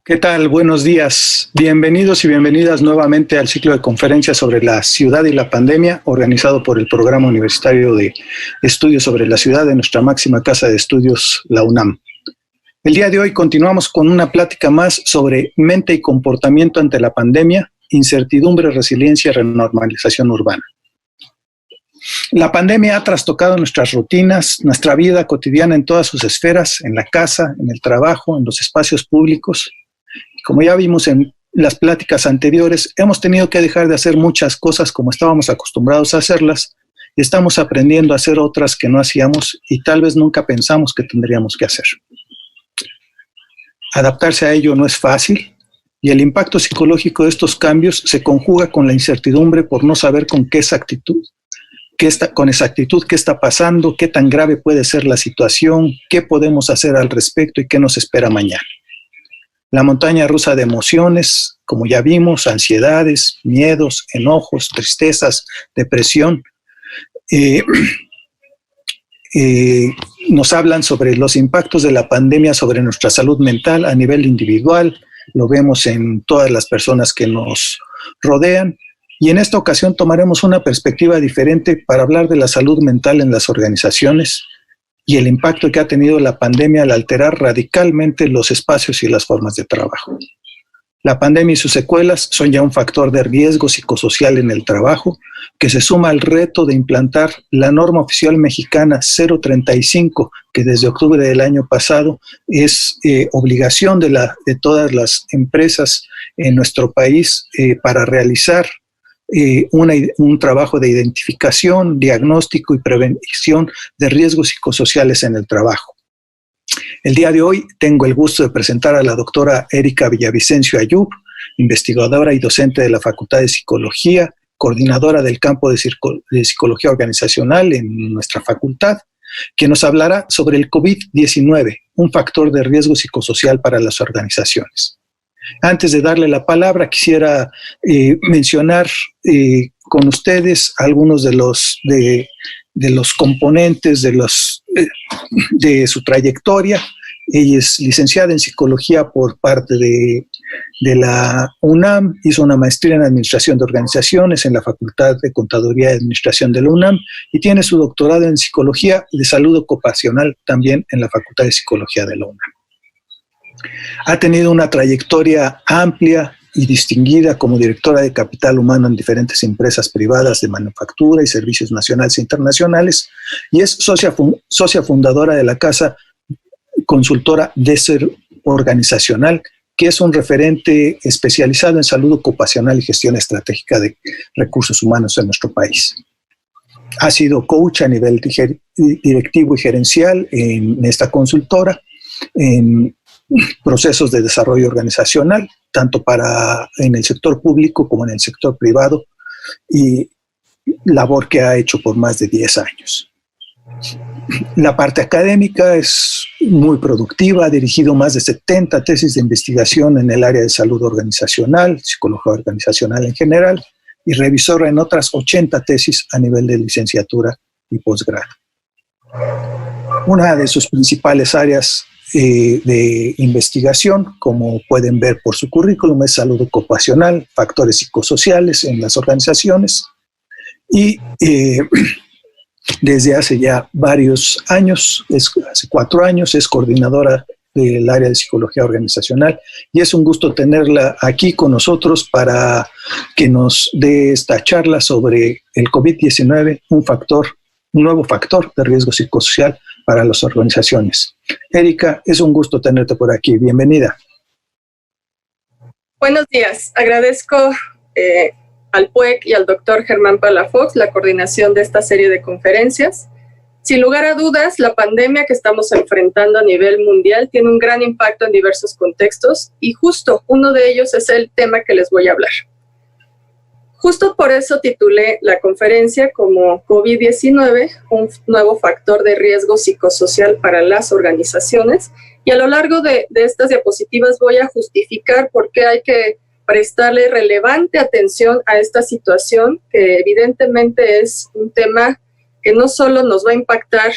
¿Qué tal? Buenos días. Bienvenidos y bienvenidas nuevamente al ciclo de conferencias sobre la ciudad y la pandemia, organizado por el Programa Universitario de Estudios sobre la Ciudad de nuestra máxima casa de estudios, la UNAM. El día de hoy continuamos con una plática más sobre mente y comportamiento ante la pandemia, incertidumbre, resiliencia y renormalización urbana. La pandemia ha trastocado nuestras rutinas, nuestra vida cotidiana en todas sus esferas, en la casa, en el trabajo, en los espacios públicos. Como ya vimos en las pláticas anteriores, hemos tenido que dejar de hacer muchas cosas como estábamos acostumbrados a hacerlas y estamos aprendiendo a hacer otras que no hacíamos y tal vez nunca pensamos que tendríamos que hacer. Adaptarse a ello no es fácil y el impacto psicológico de estos cambios se conjuga con la incertidumbre por no saber con exactitud qué está pasando, qué tan grave puede ser la situación, qué podemos hacer al respecto y qué nos espera mañana. La montaña rusa de emociones, como ya vimos, ansiedades, miedos, enojos, tristezas, depresión, nos hablan sobre los impactos de la pandemia sobre nuestra salud mental a nivel individual, lo vemos en todas las personas que nos rodean, y en esta ocasión tomaremos una perspectiva diferente para hablar de la salud mental en las organizaciones y el impacto que ha tenido la pandemia al alterar radicalmente los espacios y las formas de trabajo. La pandemia y sus secuelas son ya un factor de riesgo psicosocial en el trabajo que se suma al reto de implantar la norma oficial mexicana 035, que desde octubre del año pasado es obligación de todas las empresas en nuestro país para realizar un trabajo de identificación, diagnóstico y prevención de riesgos psicosociales en el trabajo. El día de hoy tengo el gusto de presentar a la doctora Erika Villavicencio Ayub, investigadora y docente de la Facultad de Psicología, coordinadora del campo de Psicología Organizacional en nuestra facultad, que nos hablará sobre el COVID-19, un factor de riesgo psicosocial para las organizaciones. Antes de darle la palabra, quisiera mencionar con ustedes algunos de los componentes de su trayectoria. Ella es licenciada en psicología por parte de la UNAM, hizo una maestría en administración de organizaciones en la Facultad de Contaduría y Administración de la UNAM y tiene su doctorado en psicología de salud ocupacional también en la Facultad de Psicología de la UNAM. Ha tenido una trayectoria amplia y distinguida como directora de capital humano en diferentes empresas privadas de manufactura y servicios nacionales e internacionales y es socia fundadora de la casa consultora Desser Organizacional, que es un referente especializado en salud ocupacional y gestión estratégica de recursos humanos en nuestro país. Ha sido coach a nivel directivo y gerencial en esta consultora, en procesos de desarrollo organizacional, tanto en el sector público como en el sector privado, y labor que ha hecho por más de 10 años. La parte académica es muy productiva, ha dirigido más de 70 tesis de investigación en el área de salud organizacional, psicología organizacional en general, y revisora en otras 80 tesis a nivel de licenciatura y posgrado. Una de sus principales áreas de investigación, como pueden ver por su currículum, es salud ocupacional, factores psicosociales en las organizaciones y desde hace ya varios años, hace 4 años, es coordinadora del área de psicología organizacional y es un gusto tenerla aquí con nosotros para que nos dé esta charla sobre el COVID-19, un nuevo factor de riesgo psicosocial para las organizaciones. Erika, es un gusto tenerte por aquí. Bienvenida. Buenos días. Agradezco al PUEC y al doctor Germán Palafox la coordinación de esta serie de conferencias. Sin lugar a dudas, la pandemia que estamos enfrentando a nivel mundial tiene un gran impacto en diversos contextos y justo uno de ellos es el tema que les voy a hablar. Justo por eso titulé la conferencia como COVID-19, un nuevo factor de riesgo psicosocial para las organizaciones. Y a lo largo de estas diapositivas voy a justificar por qué hay que prestarle relevante atención a esta situación, que evidentemente es un tema que no solo nos va a impactar,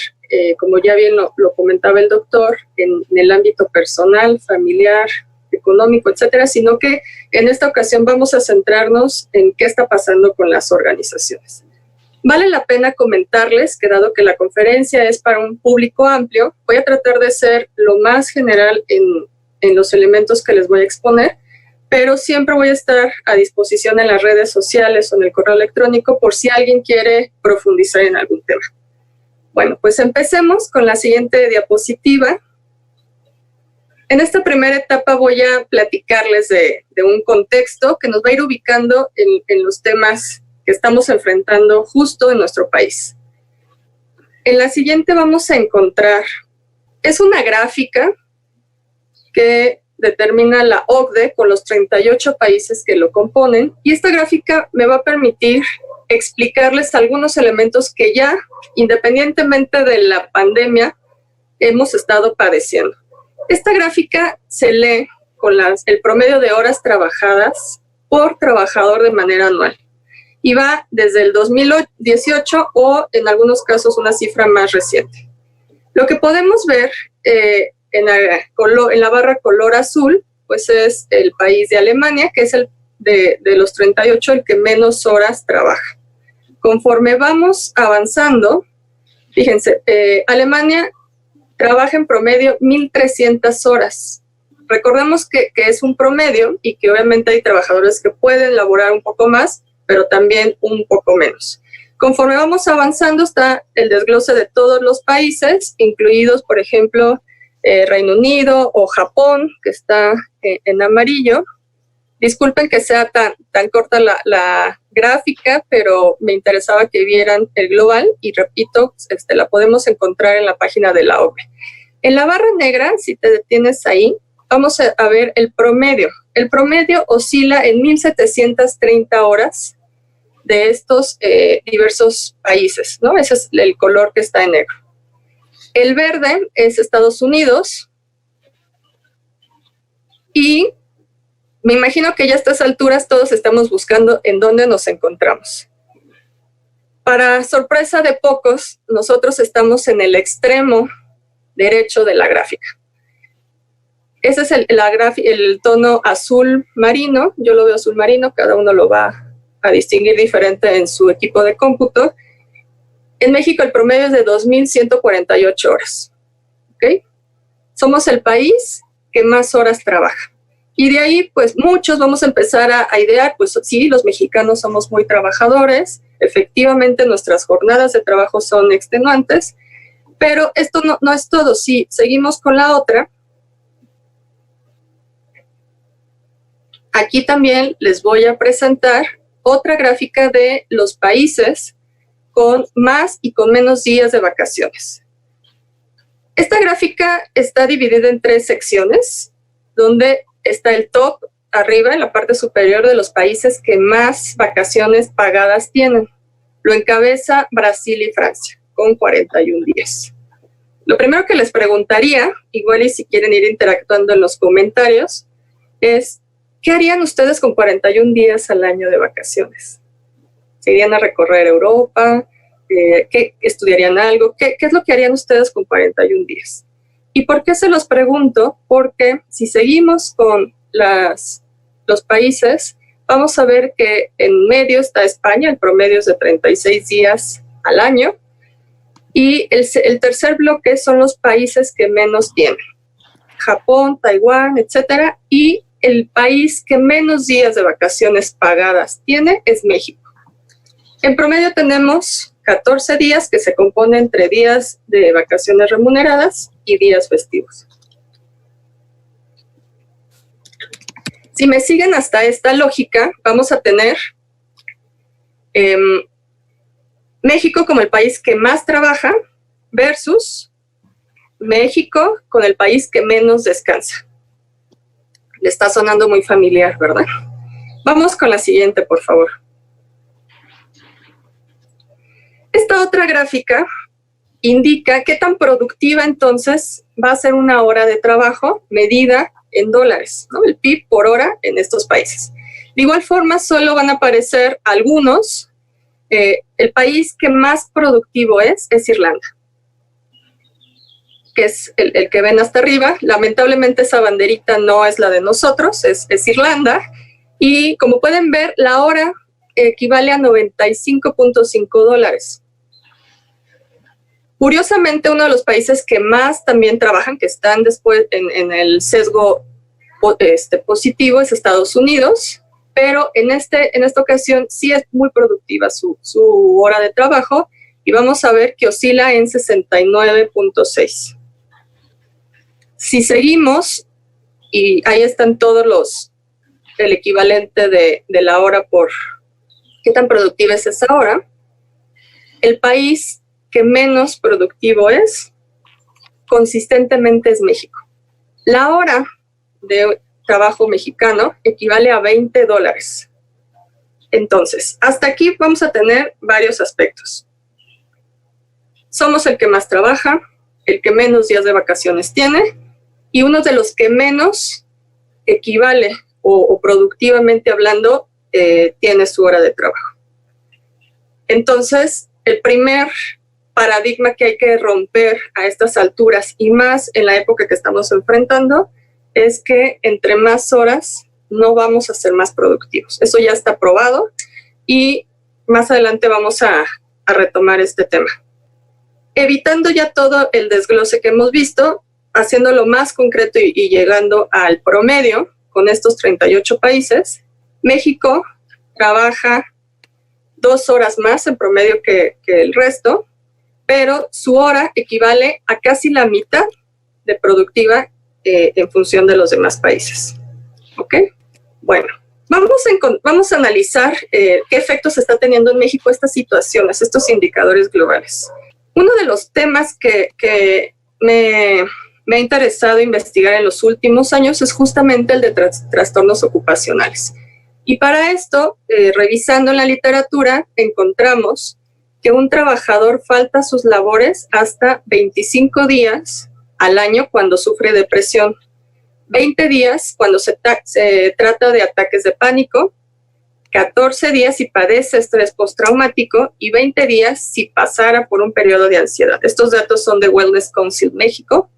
como ya bien lo comentaba el doctor, en el ámbito personal, familiar, económico, etcétera, sino que en esta ocasión vamos a centrarnos en qué está pasando con las organizaciones. Vale la pena comentarles que dado que la conferencia es para un público amplio, voy a tratar de ser lo más general en los elementos que les voy a exponer, pero siempre voy a estar a disposición en las redes sociales o en el correo electrónico por si alguien quiere profundizar en algún tema. Bueno, pues empecemos con la siguiente diapositiva. En esta primera etapa voy a platicarles de un contexto que nos va a ir ubicando en los temas que estamos enfrentando justo en nuestro país. En la siguiente vamos a encontrar, es una gráfica que determina la OCDE con los 38 países que lo componen, y esta gráfica me va a permitir explicarles algunos elementos que ya, independientemente de la pandemia, hemos estado padeciendo. Esta gráfica se lee con el promedio de horas trabajadas por trabajador de manera anual, y va desde el 2018 o en algunos casos una cifra más reciente. Lo que podemos ver en la barra color azul, pues es el país de Alemania, que es el de los 38 el que menos horas trabaja. Conforme vamos avanzando, fíjense, Alemania trabaja en promedio 1,300 horas. Recordemos que es un promedio y que obviamente hay trabajadores que pueden laborar un poco más, pero también un poco menos. Conforme vamos avanzando está el desglose de todos los países, incluidos, por ejemplo, Reino Unido o Japón, que está en amarillo. Disculpen que sea tan corta la gráfica, pero me interesaba que vieran el global y repito, la podemos encontrar en la página de la OCDE. En la barra negra, si te detienes ahí, vamos a ver el promedio. El promedio oscila en 1,730 horas de estos diversos países, ¿no? Ese es el color que está en negro. El verde es Estados Unidos y me imagino que ya a estas alturas todos estamos buscando en dónde nos encontramos. Para sorpresa de pocos, nosotros estamos en el extremo derecho de la gráfica. Ese es el tono azul marino, yo lo veo azul marino, cada uno lo va a distinguir diferente en su equipo de cómputo. En México el promedio es de 2,148 horas. ¿Okay? Somos el país que más horas trabaja. Y de ahí, pues muchos vamos a empezar a idear, pues sí, los mexicanos somos muy trabajadores, efectivamente nuestras jornadas de trabajo son extenuantes, pero esto no es todo. Si seguimos con la otra, aquí también les voy a presentar otra gráfica de los países con más y con menos días de vacaciones. Esta gráfica está dividida en 3 secciones, donde está el top arriba, en la parte superior de los países que más vacaciones pagadas tienen. Lo encabeza Brasil y Francia, con 41 días. Lo primero que les preguntaría, igual y si quieren ir interactuando en los comentarios, es ¿qué harían ustedes con 41 días al año de vacaciones? ¿Se irían a recorrer Europa? ¿Qué estudiarían algo? ¿Qué es lo que harían ustedes con 41 días? ¿Y por qué se los pregunto? Porque si seguimos con los países, vamos a ver que en medio está España, el promedio es de 36 días al año, y el tercer bloque son los países que menos tienen. Japón, Taiwán, etcétera, y el país que menos días de vacaciones pagadas tiene es México. En promedio tenemos 14 días que se componen entre días de vacaciones remuneradas y días festivos. Si me siguen hasta esta lógica, vamos a tener México como el país que más trabaja versus México con el país que menos descansa. Le está sonando muy familiar, ¿verdad? Vamos con la siguiente, por favor. Esta otra gráfica indica qué tan productiva entonces va a ser una hora de trabajo medida en dólares, ¿no? El PIB por hora en estos países. De igual forma, solo van a aparecer algunos. El país que más productivo es Irlanda. que es el que ven hasta arriba. Lamentablemente esa banderita no es la de nosotros, es Irlanda. Y como pueden ver, la hora equivale a $95.5. Curiosamente, uno de los países que más también trabajan, que están después en el sesgo positivo, es Estados Unidos, pero en esta ocasión sí es muy productiva su hora de trabajo, y vamos a ver que oscila en 69.6. Si seguimos, y ahí están todos el equivalente de la hora por qué tan productiva es esa hora, el país que menos productivo es, consistentemente es México. La hora de trabajo mexicano equivale a $20. Entonces, hasta aquí vamos a tener varios aspectos. Somos el que más trabaja, el que menos días de vacaciones tiene, y uno de los que menos equivale o productivamente hablando tiene su hora de trabajo. Entonces, el primer paradigma que hay que romper a estas alturas, y más en la época que estamos enfrentando, es que entre más horas no vamos a ser más productivos. Eso ya está probado y más adelante vamos a retomar este tema. Evitando ya todo el desglose que hemos visto, haciéndolo más concreto y llegando al promedio con estos 38 países, México trabaja 2 horas más en promedio que el resto, pero su hora equivale a casi la mitad de productiva en función de los demás países. ¿Ok? Bueno, vamos a analizar qué efectos está teniendo en México estas situaciones, estos indicadores globales. Uno de los temas que me ha interesado investigar en los últimos años es justamente el de trastornos ocupacionales. Y para esto, revisando en la literatura, encontramos que un trabajador falta a sus labores hasta 25 días al año cuando sufre depresión, 20 días cuando se trata de ataques de pánico, 14 días si padece estrés postraumático y 20 días si pasara por un periodo de ansiedad. Estos datos son de Wellness Council México,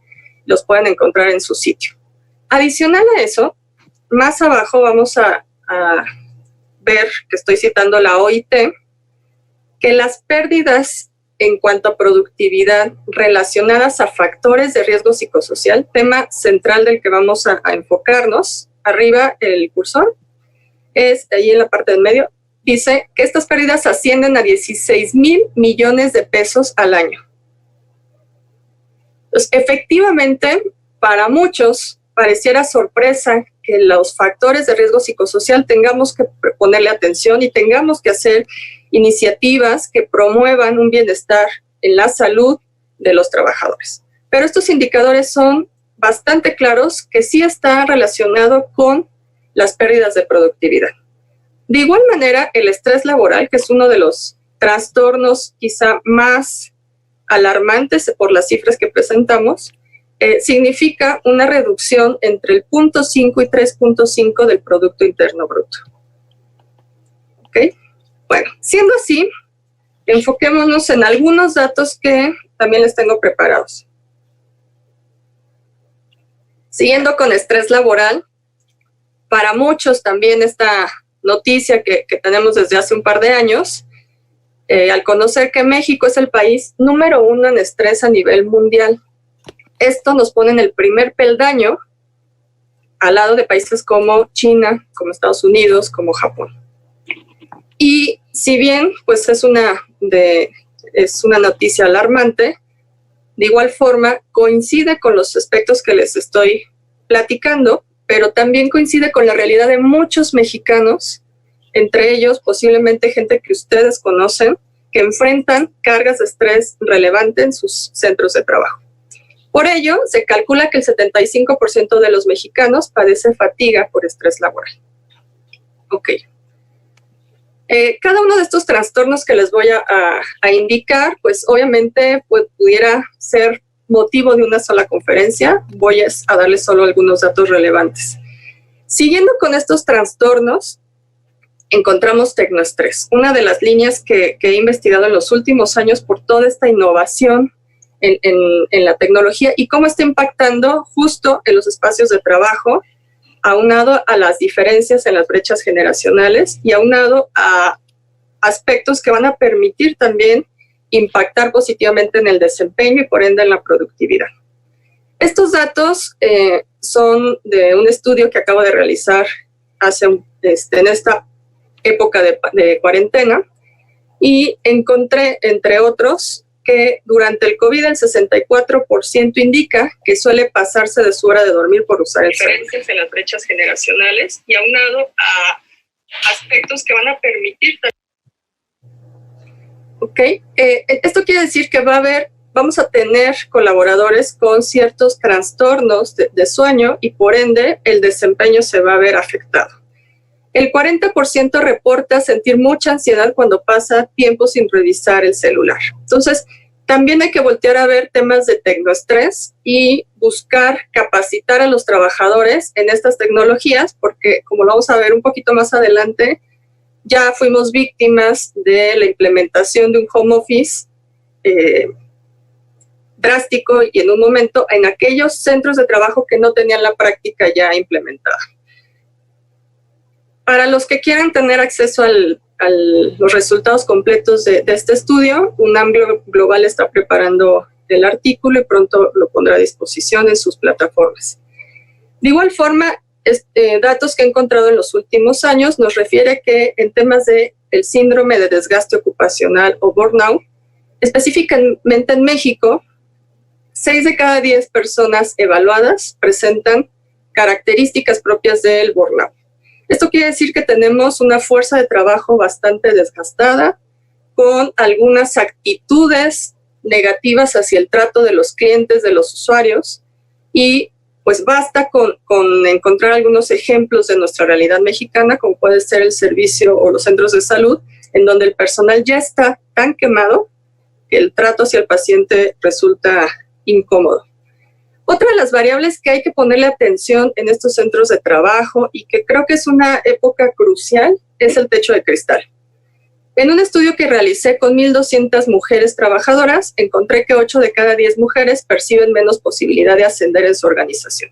los pueden encontrar en su sitio. Adicional a eso, más abajo vamos a ver, que estoy citando la OIT, que las pérdidas en cuanto a productividad relacionadas a factores de riesgo psicosocial, tema central del que vamos a enfocarnos, arriba el cursor, es ahí en la parte del medio, dice que estas pérdidas ascienden a 16,000 millones de pesos al año. Pues, efectivamente, para muchos pareciera sorpresa que los factores de riesgo psicosocial tengamos que ponerle atención y tengamos que hacer iniciativas que promuevan un bienestar en la salud de los trabajadores. Pero estos indicadores son bastante claros que sí está relacionado con las pérdidas de productividad. De igual manera, el estrés laboral, que es uno de los trastornos quizá más alarmantes por las cifras que presentamos, significa una reducción entre el 0.5 y 3.5 del Producto Interno Bruto. ¿Ok? Bueno, siendo así, enfoquémonos en algunos datos que también les tengo preparados. Siguiendo con estrés laboral, para muchos también esta noticia que tenemos desde hace un par de años, al conocer que México es el país número 1 en estrés a nivel mundial. Esto nos pone en el primer peldaño al lado de países como China, como Estados Unidos, como Japón. Y si bien pues es una noticia alarmante, de igual forma coincide con los aspectos que les estoy platicando, pero también coincide con la realidad de muchos mexicanos, entre ellos posiblemente gente que ustedes conocen, que enfrentan cargas de estrés relevantes en sus centros de trabajo. Por ello, se calcula que el 75% de los mexicanos padece fatiga por estrés laboral. Ok. Cada uno de estos trastornos que les voy a indicar, pues obviamente pudiera ser motivo de una sola conferencia. Voy a darles solo algunos datos relevantes. Siguiendo con estos trastornos, encontramos tecnoestrés, una de las líneas que he investigado en los últimos años por toda esta innovación en la tecnología y cómo está impactando justo en los espacios de trabajo, aunado a las diferencias en las brechas generacionales y aunado a aspectos que van a permitir también impactar positivamente en el desempeño y por ende en la productividad. Estos datos son de un estudio que acabo de realizar en esta época de cuarentena y encontré, entre otros, que durante el COVID el 64% indica que suele pasarse de su hora de dormir por usar el celular. Diferencias en las brechas generacionales y aunado a aspectos que van a permitir. Esto quiere decir que vamos a tener colaboradores con ciertos trastornos de sueño y por ende el desempeño se va a ver afectado. El 40% reporta sentir mucha ansiedad cuando pasa tiempo sin revisar el celular. Entonces, también hay que voltear a ver temas de tecnoestrés y buscar capacitar a los trabajadores en estas tecnologías, porque como lo vamos a ver un poquito más adelante, ya fuimos víctimas de la implementación de un home office drástico y en un momento en aquellos centros de trabajo que no tenían la práctica ya implementada. Para los que quieran tener acceso a los resultados completos de este estudio, UNAM Global está preparando el artículo y pronto lo pondrá a disposición en sus plataformas. De igual forma, datos que he encontrado en los últimos años nos refiere que en temas del síndrome de desgaste ocupacional o burnout, específicamente en México, 6 de cada 10 personas evaluadas presentan características propias del burnout. Esto quiere decir que tenemos una fuerza de trabajo bastante desgastada, con algunas actitudes negativas hacia el trato de los clientes, de los usuarios, y pues basta con encontrar algunos ejemplos de nuestra realidad mexicana, como puede ser el servicio o los centros de salud, en donde el personal ya está tan quemado que el trato hacia el paciente resulta incómodo. Otra de las variables que hay que ponerle atención en estos centros de trabajo y que creo que es una época crucial es el techo de cristal. En un estudio que realicé con 1,200 mujeres trabajadoras, encontré que 8 de cada 10 mujeres perciben menos posibilidad de ascender en su organización.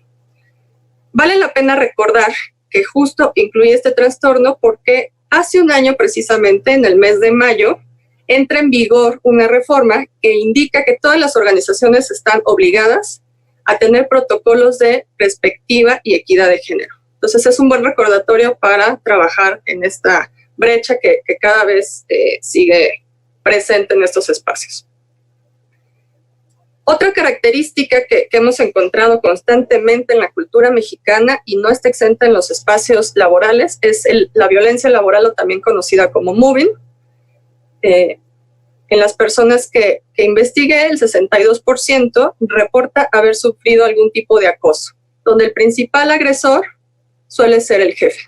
Vale la pena recordar que justo incluí este trastorno porque hace un año precisamente, en el mes de mayo, entra en vigor una reforma que indica que todas las organizaciones están obligadas a tener protocolos de perspectiva y equidad de género. Entonces es un buen recordatorio para trabajar en esta brecha que cada vez sigue presente en estos espacios. Otra característica que hemos encontrado constantemente en la cultura mexicana y no está exenta en los espacios laborales es la violencia laboral, o también conocida como mobbing. En las personas que investigué, el 62% reporta haber sufrido algún tipo de acoso, donde el principal agresor suele ser el jefe.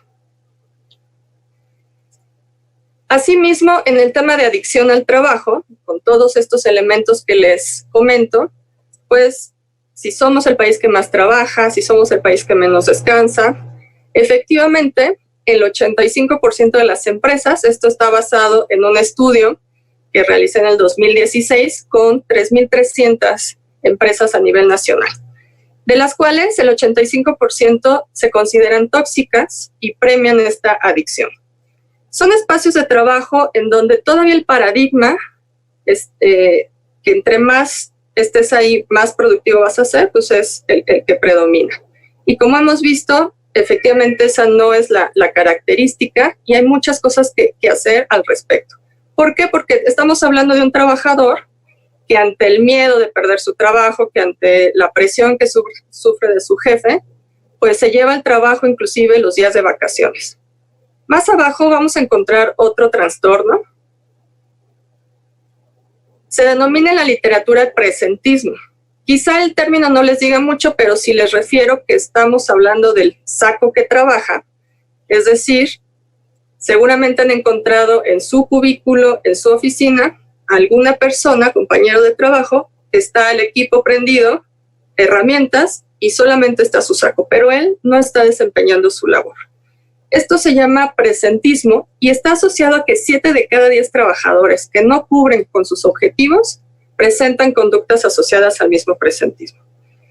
Asimismo, en el tema de adicción al trabajo, con todos estos elementos que les comento, pues si somos el país que más trabaja, si somos el país que menos descansa, efectivamente, el 85% de las empresas, esto está basado en un estudio que realicé en el 2016 con 3,300 empresas a nivel nacional, de las cuales el 85% se consideran tóxicas y premian esta adicción. Son espacios de trabajo en donde todavía el paradigma que entre más estés ahí, más productivo vas a ser, pues es el que predomina. Y como hemos visto, efectivamente esa no es la característica y hay muchas cosas que hacer al respecto. ¿Por qué? Porque estamos hablando de un trabajador que ante el miedo de perder su trabajo, que ante la presión que sufre de su jefe, pues se lleva el trabajo inclusive los días de vacaciones. Más abajo vamos a encontrar otro trastorno. Se denomina en la literatura el presentismo. Quizá el término no les diga mucho, pero sí les refiero que estamos hablando del saco que trabaja, es decir, seguramente han encontrado en su cubículo, en su oficina, alguna persona, compañero de trabajo, está el equipo prendido, herramientas, y solamente está su saco, pero él no está desempeñando su labor. Esto se llama presentismo y está asociado a que 7 de cada 10 trabajadores que no cubren con sus objetivos presentan conductas asociadas al mismo presentismo.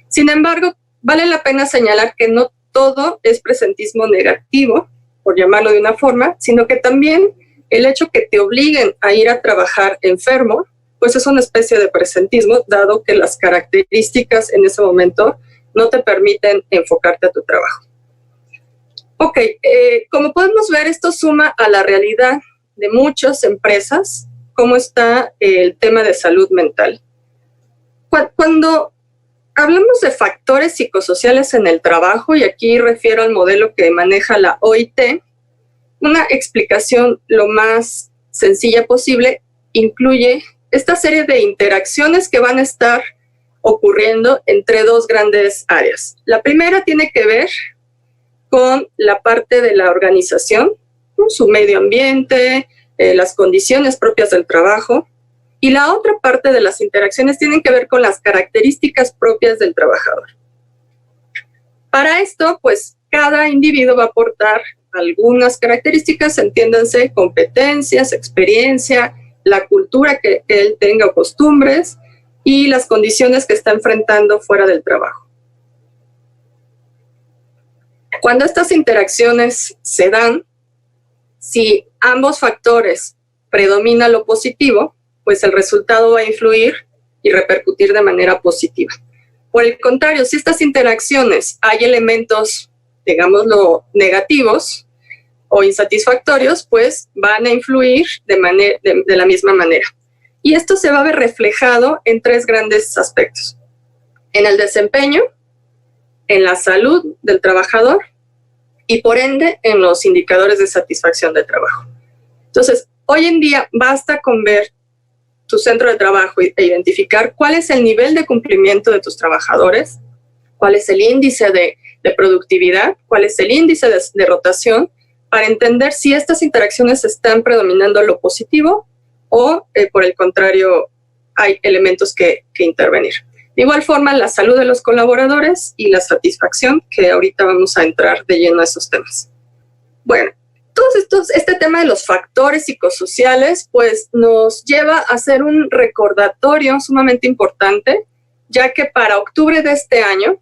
Sin embargo, vale la pena señalar que no todo es presentismo negativo, por llamarlo de una forma, sino que también el hecho que te obliguen a ir a trabajar enfermo, pues es una especie de presentismo, dado que las características en ese momento no te permiten enfocarte a tu trabajo. Ok, como podemos ver, esto suma a la realidad de muchas empresas, cómo está el tema de salud mental. Cuando hablamos de factores psicosociales en el trabajo, y aquí refiero al modelo que maneja la OIT, una explicación lo más sencilla posible incluye esta serie de interacciones que van a estar ocurriendo entre dos grandes áreas. La primera tiene que ver con la parte de la organización, su medio ambiente, las condiciones propias del trabajo, y la otra parte de las interacciones tienen que ver con las características propias del trabajador. Para esto, pues, cada individuo va a aportar algunas características, entiéndanse, competencias, experiencia, la cultura que él tenga o costumbres, y las condiciones que está enfrentando fuera del trabajo. Cuando estas interacciones se dan, si ambos factores predomina lo positivo, pues el resultado va a influir y repercutir de manera positiva. Por el contrario, si estas interacciones hay elementos, digámoslo, negativos o insatisfactorios, pues van a influir de la misma manera. Y esto se va a ver reflejado en tres grandes aspectos: en el desempeño, en la salud del trabajador y, por ende, en los indicadores de satisfacción de trabajo. Entonces, hoy en día basta con ver tu centro de trabajo e identificar cuál es el nivel de cumplimiento de tus trabajadores, cuál es el índice de productividad, cuál es el índice de rotación, para entender si estas interacciones están predominando lo positivo o, por el contrario, hay elementos que intervenir. De igual forma, la salud de los colaboradores y la satisfacción, que ahorita vamos a entrar de lleno a esos temas. Bueno, este tema de los factores psicosociales, pues nos lleva a hacer un recordatorio sumamente importante, ya que para octubre de este año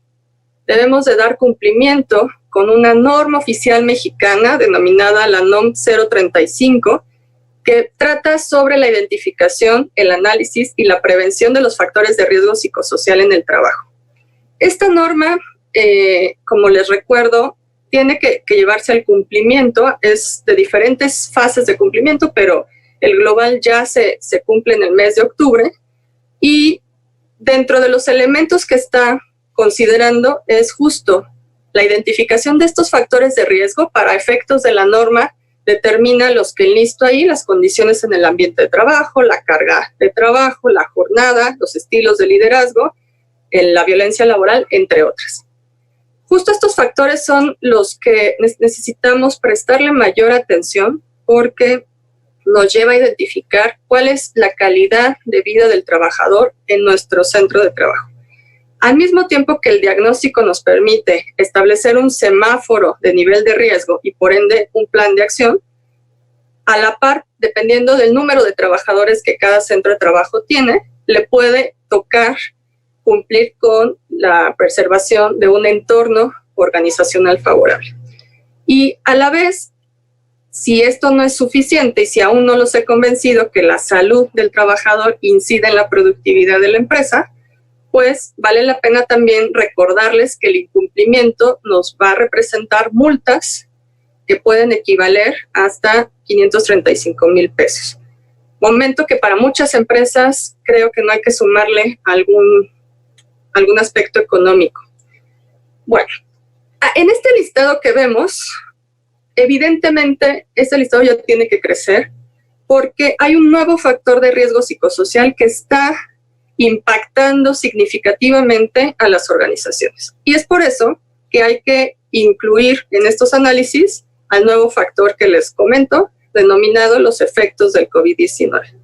debemos de dar cumplimiento con una norma oficial mexicana denominada la NOM 035, que trata sobre la identificación, el análisis y la prevención de los factores de riesgo psicosocial en el trabajo. Esta norma, como les recuerdo, tiene que llevarse al cumplimiento, es de diferentes fases de cumplimiento, pero el global ya se cumple en el mes de octubre, y dentro de los elementos que está considerando es justo la identificación de estos factores de riesgo. Para efectos de la norma, determina los que enlisto ahí: las condiciones en el ambiente de trabajo, la carga de trabajo, la jornada, los estilos de liderazgo, la violencia laboral, entre otras. Justo estos factores son los que necesitamos prestarle mayor atención, porque nos lleva a identificar cuál es la calidad de vida del trabajador en nuestro centro de trabajo. Al mismo tiempo que el diagnóstico nos permite establecer un semáforo de nivel de riesgo y, por ende, un plan de acción, a la par, dependiendo del número de trabajadores que cada centro de trabajo tiene, le puede tocar cumplir con la preservación de un entorno organizacional favorable. Y a la vez, si esto no es suficiente y si aún no los he convencido que la salud del trabajador incide en la productividad de la empresa, pues vale la pena también recordarles que el incumplimiento nos va a representar multas que pueden equivaler hasta 535,000 pesos. Momento que para muchas empresas creo que no hay que sumarle algún aspecto económico. Bueno, en este listado que vemos, evidentemente este listado ya tiene que crecer, porque hay un nuevo factor de riesgo psicosocial que está impactando significativamente a las organizaciones. Y es por eso que hay que incluir en estos análisis al nuevo factor que les comento, denominado los efectos del COVID-19.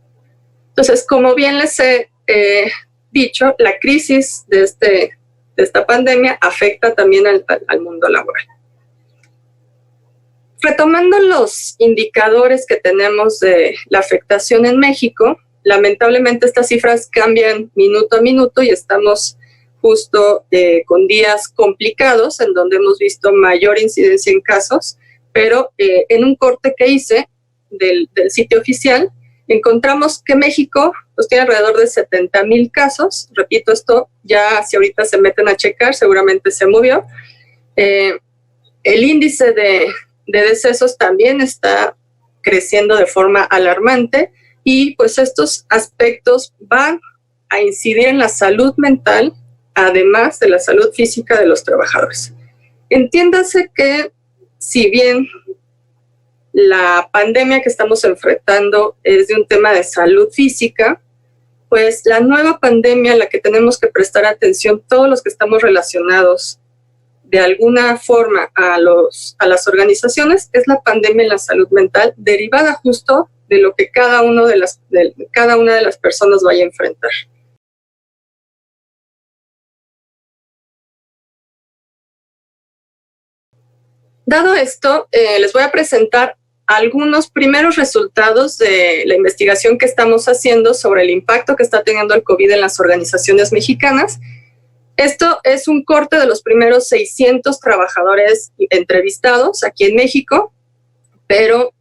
Entonces, como bien les he dicho, la crisis de esta pandemia afecta también al mundo laboral. Retomando los indicadores que tenemos de la afectación en México, lamentablemente estas cifras cambian minuto a minuto y estamos justo con días complicados en donde hemos visto mayor incidencia en casos, pero en un corte que hice del sitio oficial, encontramos que México pues, tiene alrededor de 70,000 casos. Repito, esto ya si ahorita se meten a checar, seguramente se movió. El índice de decesos también está creciendo de forma alarmante y pues estos aspectos van a incidir en la salud mental, además de la salud física de los trabajadores. Entiéndase que si bien la pandemia que estamos enfrentando es de un tema de salud física, pues la nueva pandemia a la que tenemos que prestar atención todos los que estamos relacionados de alguna forma a las organizaciones es la pandemia en la salud mental, derivada justo de lo que cada una de las personas vaya a enfrentar. Dado esto, les voy a presentar algunos primeros resultados de la investigación que estamos haciendo sobre el impacto que está teniendo el COVID en las organizaciones mexicanas. Esto es un corte de los primeros 600 trabajadores entrevistados aquí en México, pero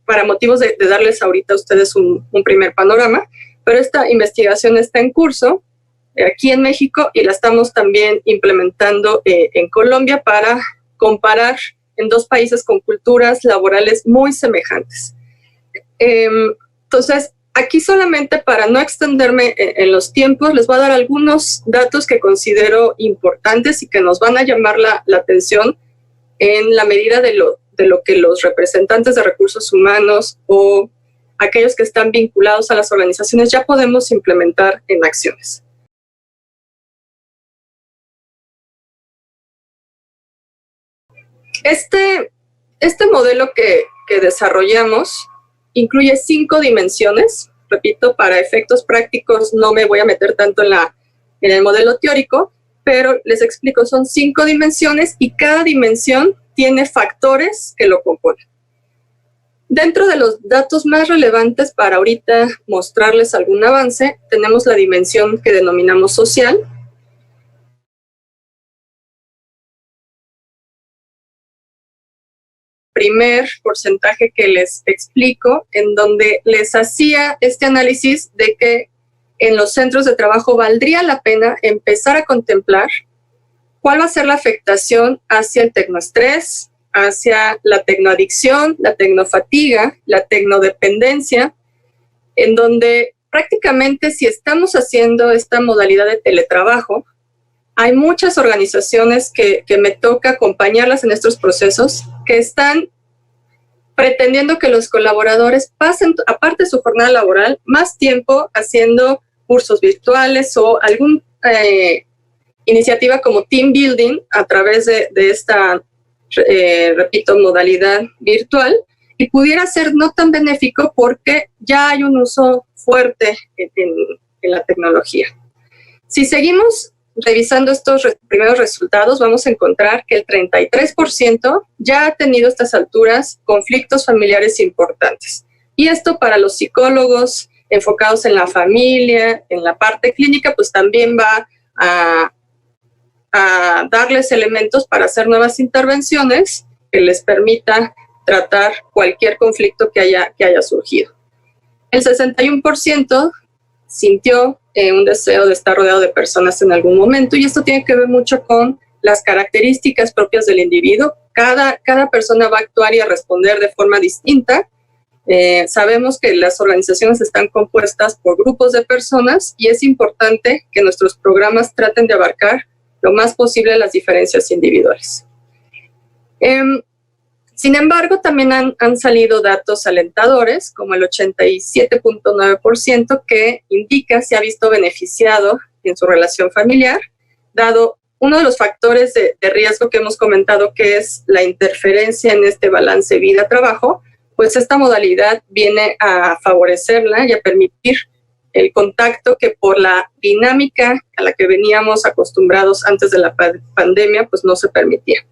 para motivos de darles ahorita a ustedes un primer panorama, pero esta investigación está en curso aquí en México y la estamos también implementando en Colombia para comparar en dos países con culturas laborales muy semejantes. Entonces, aquí solamente para no extenderme en los tiempos, les voy a dar algunos datos que considero importantes y que nos van a llamar la atención en la medida de lo que los representantes de recursos humanos o aquellos que están vinculados a las organizaciones ya podemos implementar en acciones. Este modelo que desarrollamos incluye 5 dimensiones. Repito, para efectos prácticos no me voy a meter tanto en el modelo teórico, pero les explico, son 5 dimensiones y cada dimensión tiene factores que lo componen. Dentro de los datos más relevantes para ahorita mostrarles algún avance, tenemos la dimensión que denominamos social. Primer porcentaje que les explico, en donde les hacía este análisis de que en los centros de trabajo valdría la pena empezar a contemplar cuál va a ser la afectación hacia el tecnoestrés, hacia la tecnoadicción, la tecnofatiga, la tecnodependencia, en donde prácticamente si estamos haciendo esta modalidad de teletrabajo, hay muchas organizaciones que me toca acompañarlas en estos procesos que están pretendiendo que los colaboradores pasen, aparte de su jornada laboral, más tiempo haciendo cursos virtuales o alguna iniciativa como team building a través de esta, repito, modalidad virtual, y pudiera ser no tan benéfico porque ya hay un uso fuerte en la tecnología. Si seguimos revisando estos primeros resultados, vamos a encontrar que el 33% ya ha tenido a estas alturas conflictos familiares importantes. Y esto para los psicólogos enfocados en la familia, en la parte clínica, pues también va a darles elementos para hacer nuevas intervenciones que les permita tratar cualquier conflicto que haya surgido. El 61% sintió un deseo de estar rodeado de personas en algún momento, y esto tiene que ver mucho con las características propias del individuo. Cada persona va a actuar y a responder de forma distinta. Sabemos que las organizaciones están compuestas por grupos de personas y es importante que nuestros programas traten de abarcar lo más posible las diferencias individuales. Sin embargo, también han salido datos alentadores, como el 87.9%, que indica se ha visto beneficiado en su relación familiar, dado uno de los factores de riesgo que hemos comentado, que es la interferencia en este balance vida-trabajo, pues esta modalidad viene a favorecerla y a permitir el contacto que por la dinámica a la que veníamos acostumbrados antes de la pandemia, pues no se permitía.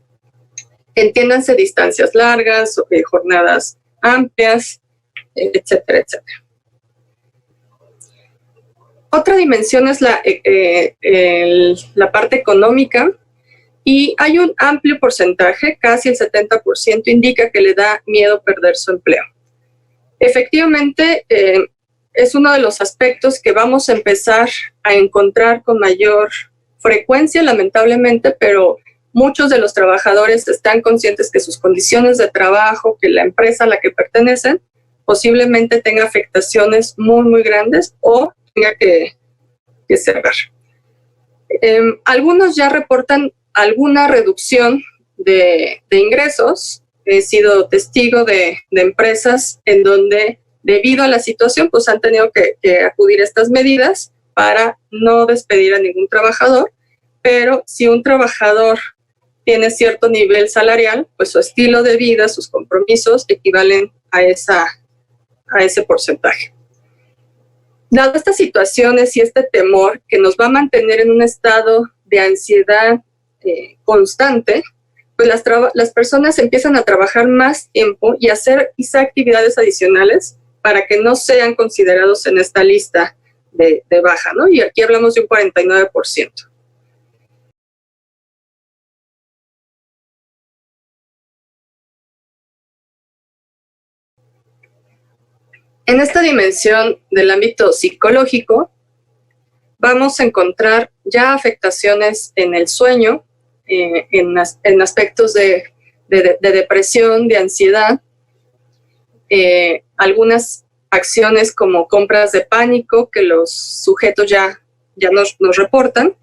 Entiéndanse distancias largas, jornadas amplias, etcétera, etcétera. Otra dimensión es la parte económica, y hay un amplio porcentaje, casi el 70%, indica que le da miedo perder su empleo. Efectivamente, es uno de los aspectos que vamos a empezar a encontrar con mayor frecuencia, lamentablemente, pero muchos de los trabajadores están conscientes que sus condiciones de trabajo, que la empresa a la que pertenecen, posiblemente tenga afectaciones muy, muy grandes o tenga que cerrar. Algunos ya reportan alguna reducción de ingresos. He sido testigo de empresas en donde, debido a la situación, pues han tenido que acudir a estas medidas para no despedir a ningún trabajador, pero si un trabajador tiene cierto nivel salarial, pues su estilo de vida, sus compromisos equivalen a ese porcentaje. Dado estas situaciones y este temor que nos va a mantener en un estado de ansiedad constante, pues las personas empiezan a trabajar más tiempo y a hacer quizá actividades adicionales para que no sean considerados en esta lista de baja, ¿no? Y aquí hablamos de un 49%. En esta dimensión del ámbito psicológico, vamos a encontrar ya afectaciones en el sueño, en aspectos de depresión, de ansiedad, algunas acciones como compras de pánico que los sujetos ya nos reportan,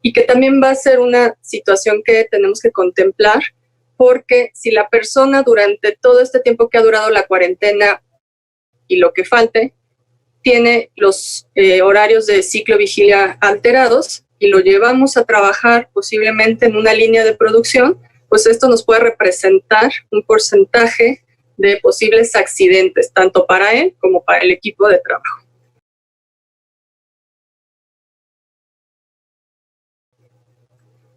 y que también va a ser una situación que tenemos que contemplar, porque si la persona durante todo este tiempo que ha durado la cuarentena y lo que falte, tiene los horarios de ciclo-vigilia alterados y lo llevamos a trabajar posiblemente en una línea de producción, pues esto nos puede representar un porcentaje de posibles accidentes, tanto para él como para el equipo de trabajo.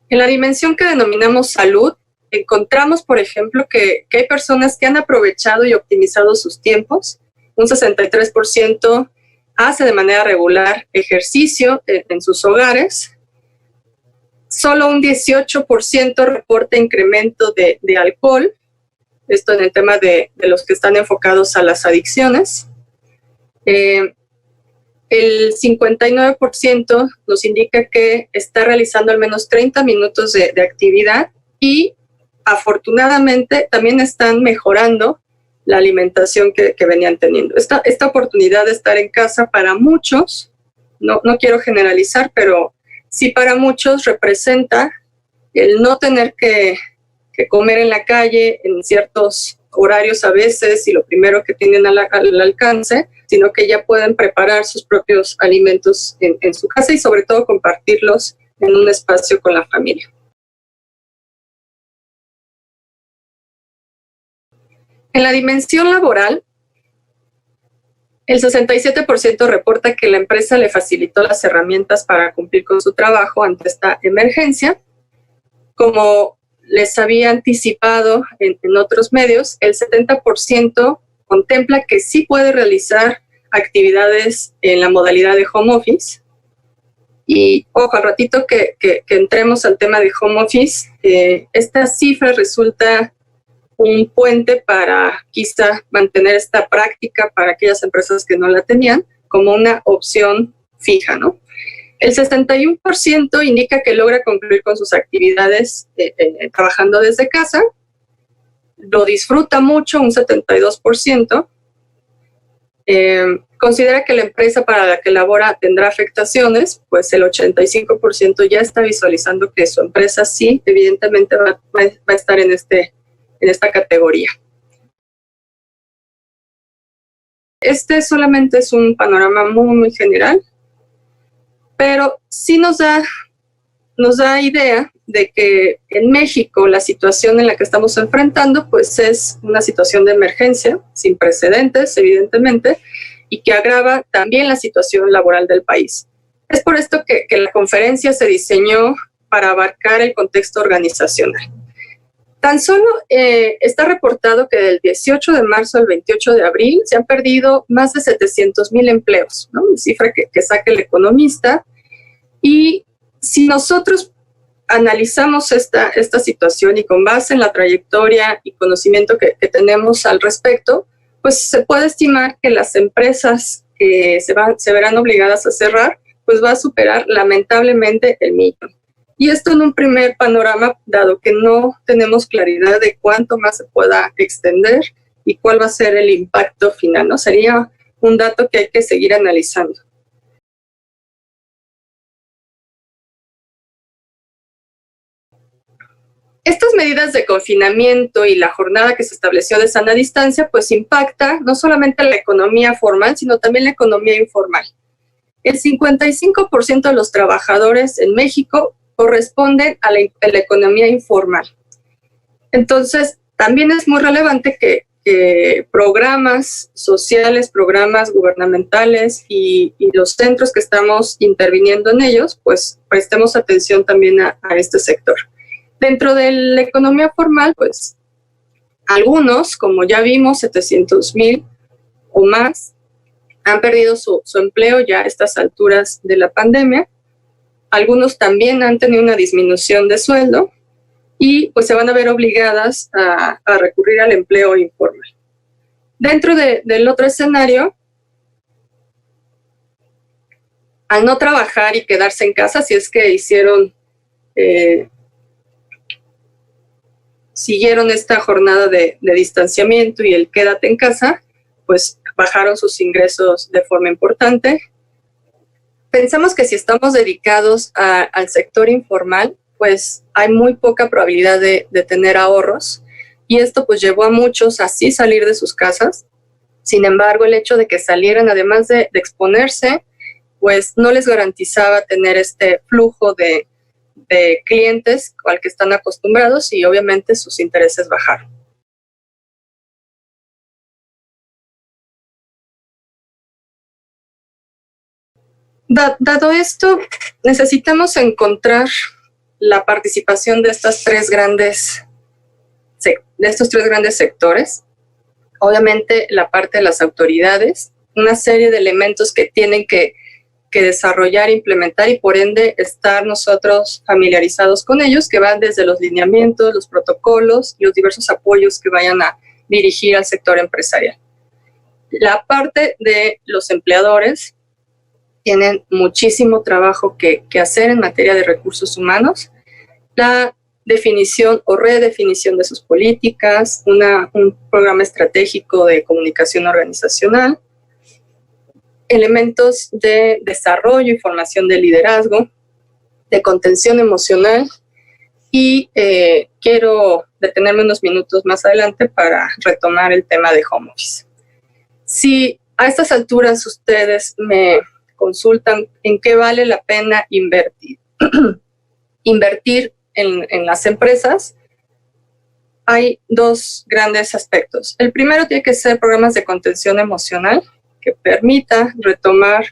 En la dimensión que denominamos salud, encontramos, por ejemplo, que hay personas que han aprovechado y optimizado sus tiempos. Un 63% hace de manera regular ejercicio en sus hogares. Solo un 18% reporta incremento de alcohol. Esto en el tema de los que están enfocados a las adicciones. El 59% nos indica que está realizando al menos 30 minutos de actividad, y afortunadamente también están mejorando la alimentación que venían teniendo. Esta oportunidad de estar en casa para muchos, no quiero generalizar, pero sí para muchos representa el no tener que comer en la calle en ciertos horarios a veces y lo primero que tienen al alcance, sino que ya pueden preparar sus propios alimentos en su casa y sobre todo compartirlos en un espacio con la familia. En la dimensión laboral, el 67% reporta que la empresa le facilitó las herramientas para cumplir con su trabajo ante esta emergencia. Como les había anticipado en otros medios, el 70% contempla que sí puede realizar actividades en la modalidad de home office. Y ojo, al ratito que entremos al tema de home office, esta cifra resulta un puente para quizá mantener esta práctica para aquellas empresas que no la tenían como una opción fija, ¿no? El 61% indica que logra concluir con sus actividades trabajando desde casa. Lo disfruta mucho, un 72%. Considera que la empresa para la que labora tendrá afectaciones, pues el 85% ya está visualizando que su empresa sí, evidentemente va a estar en esta categoría. Este solamente es un panorama muy, muy general, pero sí nos da idea de que en México la situación en la que estamos enfrentando pues es una situación de emergencia sin precedentes, evidentemente, y que agrava también la situación laboral del país. Es por esto que la conferencia se diseñó para abarcar el contexto organizacional. Tan solo está reportado que del 18 de marzo al 28 de abril se han perdido más de 700,000 empleos, ¿no? Una cifra que saca el economista. Y si nosotros analizamos esta situación y con base en la trayectoria y conocimiento que tenemos al respecto, pues se puede estimar que las empresas que se verán obligadas a cerrar, pues va a superar lamentablemente el millón. Y esto en un primer panorama, dado que no tenemos claridad de cuánto más se pueda extender y cuál va a ser el impacto final, ¿no? Sería un dato que hay que seguir analizando. Estas medidas de confinamiento y la jornada que se estableció de sana distancia, pues impacta no solamente la economía formal, sino también la economía informal. El 55% de los trabajadores en México corresponden a la economía informal. Entonces, también es muy relevante que programas sociales, programas gubernamentales y los centros que estamos interviniendo en ellos, pues prestemos atención también a este sector. Dentro de la economía formal, pues algunos, como ya vimos, 700,000 o más, han perdido su empleo ya a estas alturas de la pandemia. Algunos también han tenido una disminución de sueldo y pues se van a ver obligadas a recurrir al empleo informal. Dentro del otro escenario, al no trabajar y quedarse en casa, si es que siguieron esta jornada de distanciamiento y el quédate en casa, pues bajaron sus ingresos de forma importante. Pensamos que si estamos dedicados al sector informal, pues hay muy poca probabilidad de tener ahorros y esto pues llevó a muchos a sí salir de sus casas. Sin embargo, el hecho de que salieran, además de exponerse, pues no les garantizaba tener este flujo de clientes al que están acostumbrados y obviamente sus intereses bajaron. Dado esto, necesitamos encontrar la participación de estos tres grandes sectores. Obviamente la parte de las autoridades, una serie de elementos que tienen que desarrollar, implementar y por ende estar nosotros familiarizados con ellos, que van desde los lineamientos, los protocolos y los diversos apoyos que vayan a dirigir al sector empresarial. La parte de los empleadores tienen muchísimo trabajo que hacer en materia de recursos humanos, la definición o redefinición de sus políticas, un programa estratégico de comunicación organizacional, elementos de desarrollo y formación de liderazgo, de contención emocional y quiero detenerme unos minutos más adelante para retomar el tema de home office. Si a estas alturas ustedes me consultan en qué vale la pena invertir, en las empresas, hay dos grandes aspectos. El primero tiene que ser programas de contención emocional que permita retomar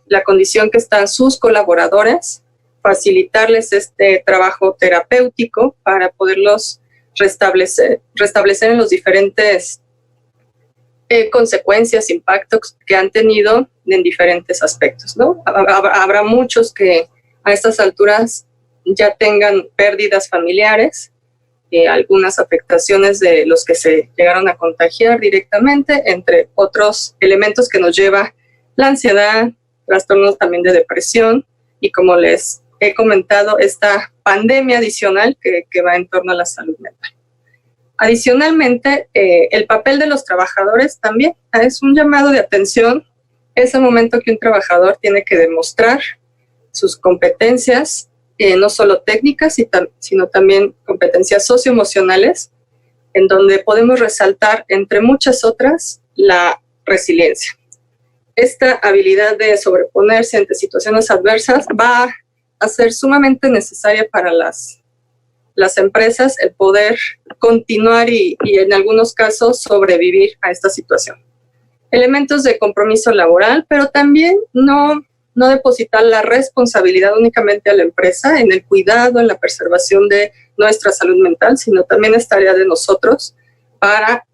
la condición que están sus colaboradores, facilitarles este trabajo terapéutico para poderlos restablecer en los diferentes consecuencias, impactos que han tenido en diferentes aspectos, ¿no? Habrá muchos que a estas alturas ya tengan pérdidas familiares, algunas afectaciones de los que se llegaron a contagiar directamente, entre otros elementos que nos lleva la ansiedad, trastornos también de depresión y, como les he comentado, esta pandemia adicional que va en torno a la salud mental. Adicionalmente, el papel de los trabajadores también es un llamado de atención. Es el momento que un trabajador tiene que demostrar sus competencias, no solo técnicas, sino también competencias socioemocionales, en donde podemos resaltar, entre muchas otras, la resiliencia. Esta habilidad de sobreponerse ante situaciones adversas va a ser sumamente necesaria para las empresas, el poder continuar y en algunos casos sobrevivir a esta situación. Elementos de compromiso laboral, pero también no no depositar la responsabilidad únicamente a la empresa en el cuidado, en la preservación de nuestra salud mental, sino también es tarea de nosotros para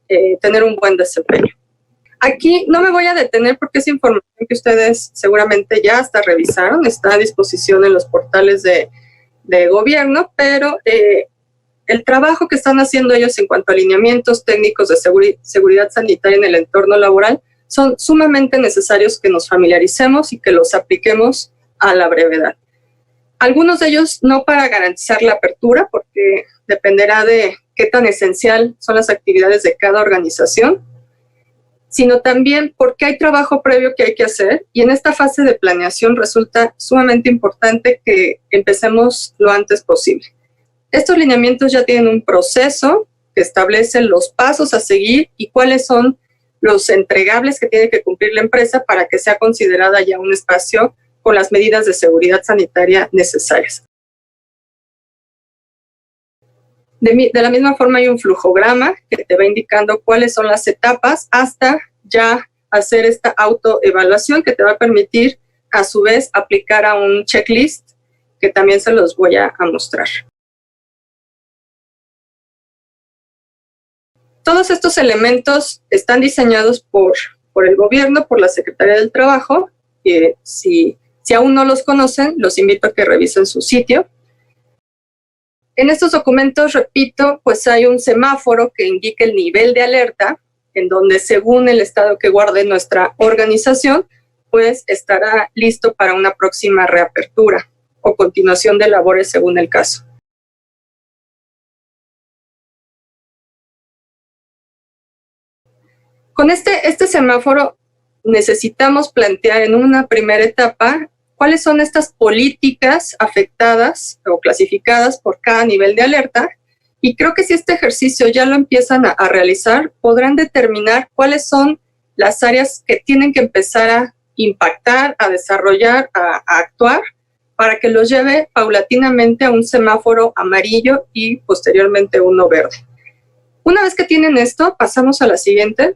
tener un buen desempeño. Aquí no me voy a detener porque es información que ustedes seguramente ya hasta revisaron, está a disposición en los portales de gobierno, pero el trabajo que están haciendo ellos en cuanto a alineamientos técnicos de seguridad sanitaria en el entorno laboral son sumamente necesarios que nos familiaricemos y que los apliquemos a la brevedad. Algunos de ellos no para garantizar la apertura, porque dependerá de qué tan esencial son las actividades de cada organización, sino también porque hay trabajo previo que hay que hacer y en esta fase de planeación resulta sumamente importante que empecemos lo antes posible. Estos lineamientos ya tienen un proceso que establece los pasos a seguir y cuáles son los entregables que tiene que cumplir la empresa para que sea considerada ya un espacio con las medidas de seguridad sanitaria necesarias. De la misma forma hay un flujograma que te va indicando cuáles son las etapas hasta ya hacer esta autoevaluación que te va a permitir a su vez aplicar a un checklist que también se los voy a mostrar. Todos estos elementos están diseñados por el gobierno, por la Secretaría del Trabajo. Si aún no los conocen, los invito a que revisen su sitio. En estos documentos, repito, pues hay un semáforo que indica el nivel de alerta, en donde según el estado que guarde nuestra organización, pues estará listo para una próxima reapertura o continuación de labores según el caso. Con este semáforo necesitamos plantear en una primera etapa cuáles son estas políticas afectadas o clasificadas por cada nivel de alerta, y creo que si este ejercicio ya lo empiezan a realizar, podrán determinar cuáles son las áreas que tienen que empezar a impactar, a desarrollar, a actuar, para que los lleve paulatinamente a un semáforo amarillo y posteriormente uno verde. Una vez que tienen esto, pasamos a la siguiente.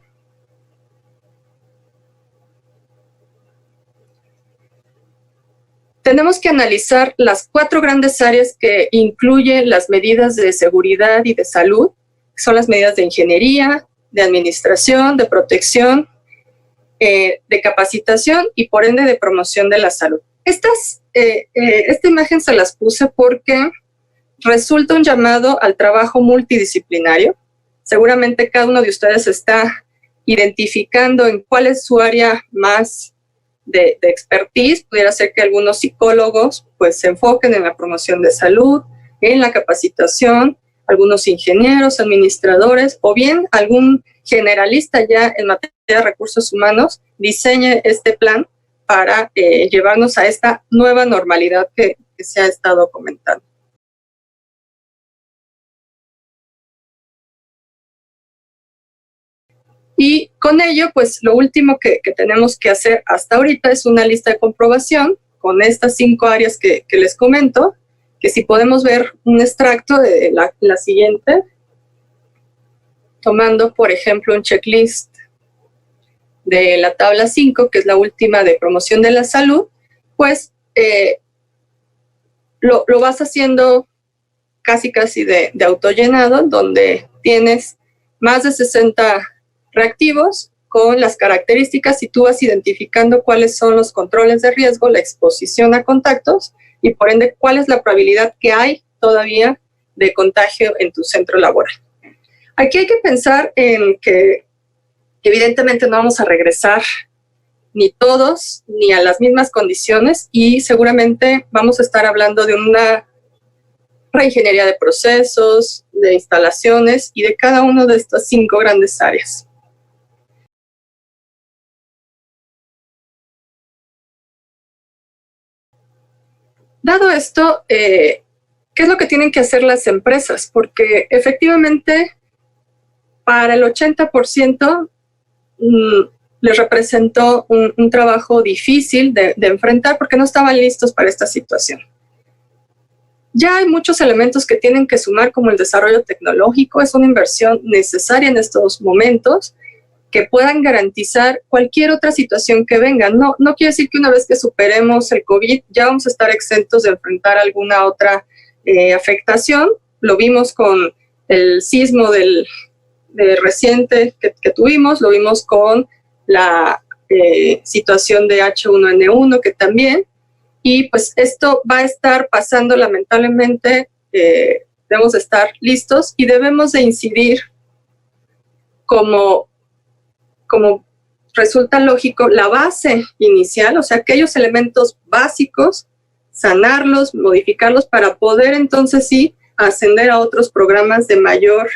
Tenemos que analizar las 4 grandes áreas que incluyen las medidas de seguridad y de salud, que son las medidas de ingeniería, de administración, de protección, de capacitación y por ende de promoción de la salud. Esta imagen se las puse porque resulta un llamado al trabajo multidisciplinario. Seguramente cada uno de ustedes está identificando en cuál es su área más de expertise. Pudiera ser que algunos psicólogos pues se enfoquen en la promoción de salud, en la capacitación, algunos ingenieros, administradores, o bien algún generalista ya en materia de recursos humanos diseñe este plan para llevarnos a esta nueva normalidad que se ha estado comentando. Y con ello, pues lo último que tenemos que hacer hasta ahorita es una lista de comprobación con estas 5 áreas que les comento, que si podemos ver un extracto de la siguiente, tomando por ejemplo un checklist de la tabla 5, que es la última de promoción de la salud, pues lo vas haciendo casi de autollenado, donde tienes más de 60 reactivos con las características y tú vas identificando cuáles son los controles de riesgo, la exposición a contactos y por ende cuál es la probabilidad que hay todavía de contagio en tu centro laboral. Aquí hay que pensar en que evidentemente no vamos a regresar ni todos ni a las mismas condiciones y seguramente vamos a estar hablando de una reingeniería de procesos, de instalaciones y de cada una de estas 5 grandes áreas. Dado esto, ¿qué es lo que tienen que hacer las empresas? Porque efectivamente para el 80% les representó un trabajo difícil de enfrentar porque no estaban listos para esta situación. Ya hay muchos elementos que tienen que sumar, como el desarrollo tecnológico, es una inversión necesaria en estos momentos, que puedan garantizar cualquier otra situación que venga. No quiere decir que una vez que superemos el COVID ya vamos a estar exentos de enfrentar alguna otra afectación. Lo vimos con el sismo reciente que tuvimos, lo vimos con la situación de H1N1 que también, y pues esto va a estar pasando lamentablemente. Debemos estar listos y debemos de incidir como resulta lógico, la base inicial, o sea, aquellos elementos básicos, sanarlos, modificarlos para poder entonces sí ascender a otros programas de mayor,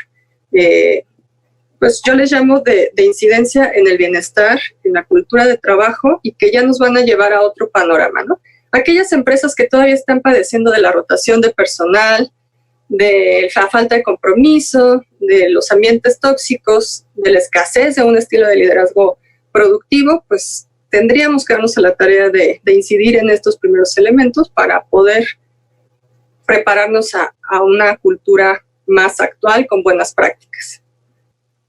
pues yo les llamo de incidencia en el bienestar, en la cultura de trabajo, y que ya nos van a llevar a otro panorama, ¿no? Aquellas empresas que todavía están padeciendo de la rotación de personal, de la falta de compromiso, de los ambientes tóxicos, de la escasez de un estilo de liderazgo productivo, pues tendríamos que darnos a la tarea de incidir en estos primeros elementos para poder prepararnos a una cultura más actual con buenas prácticas.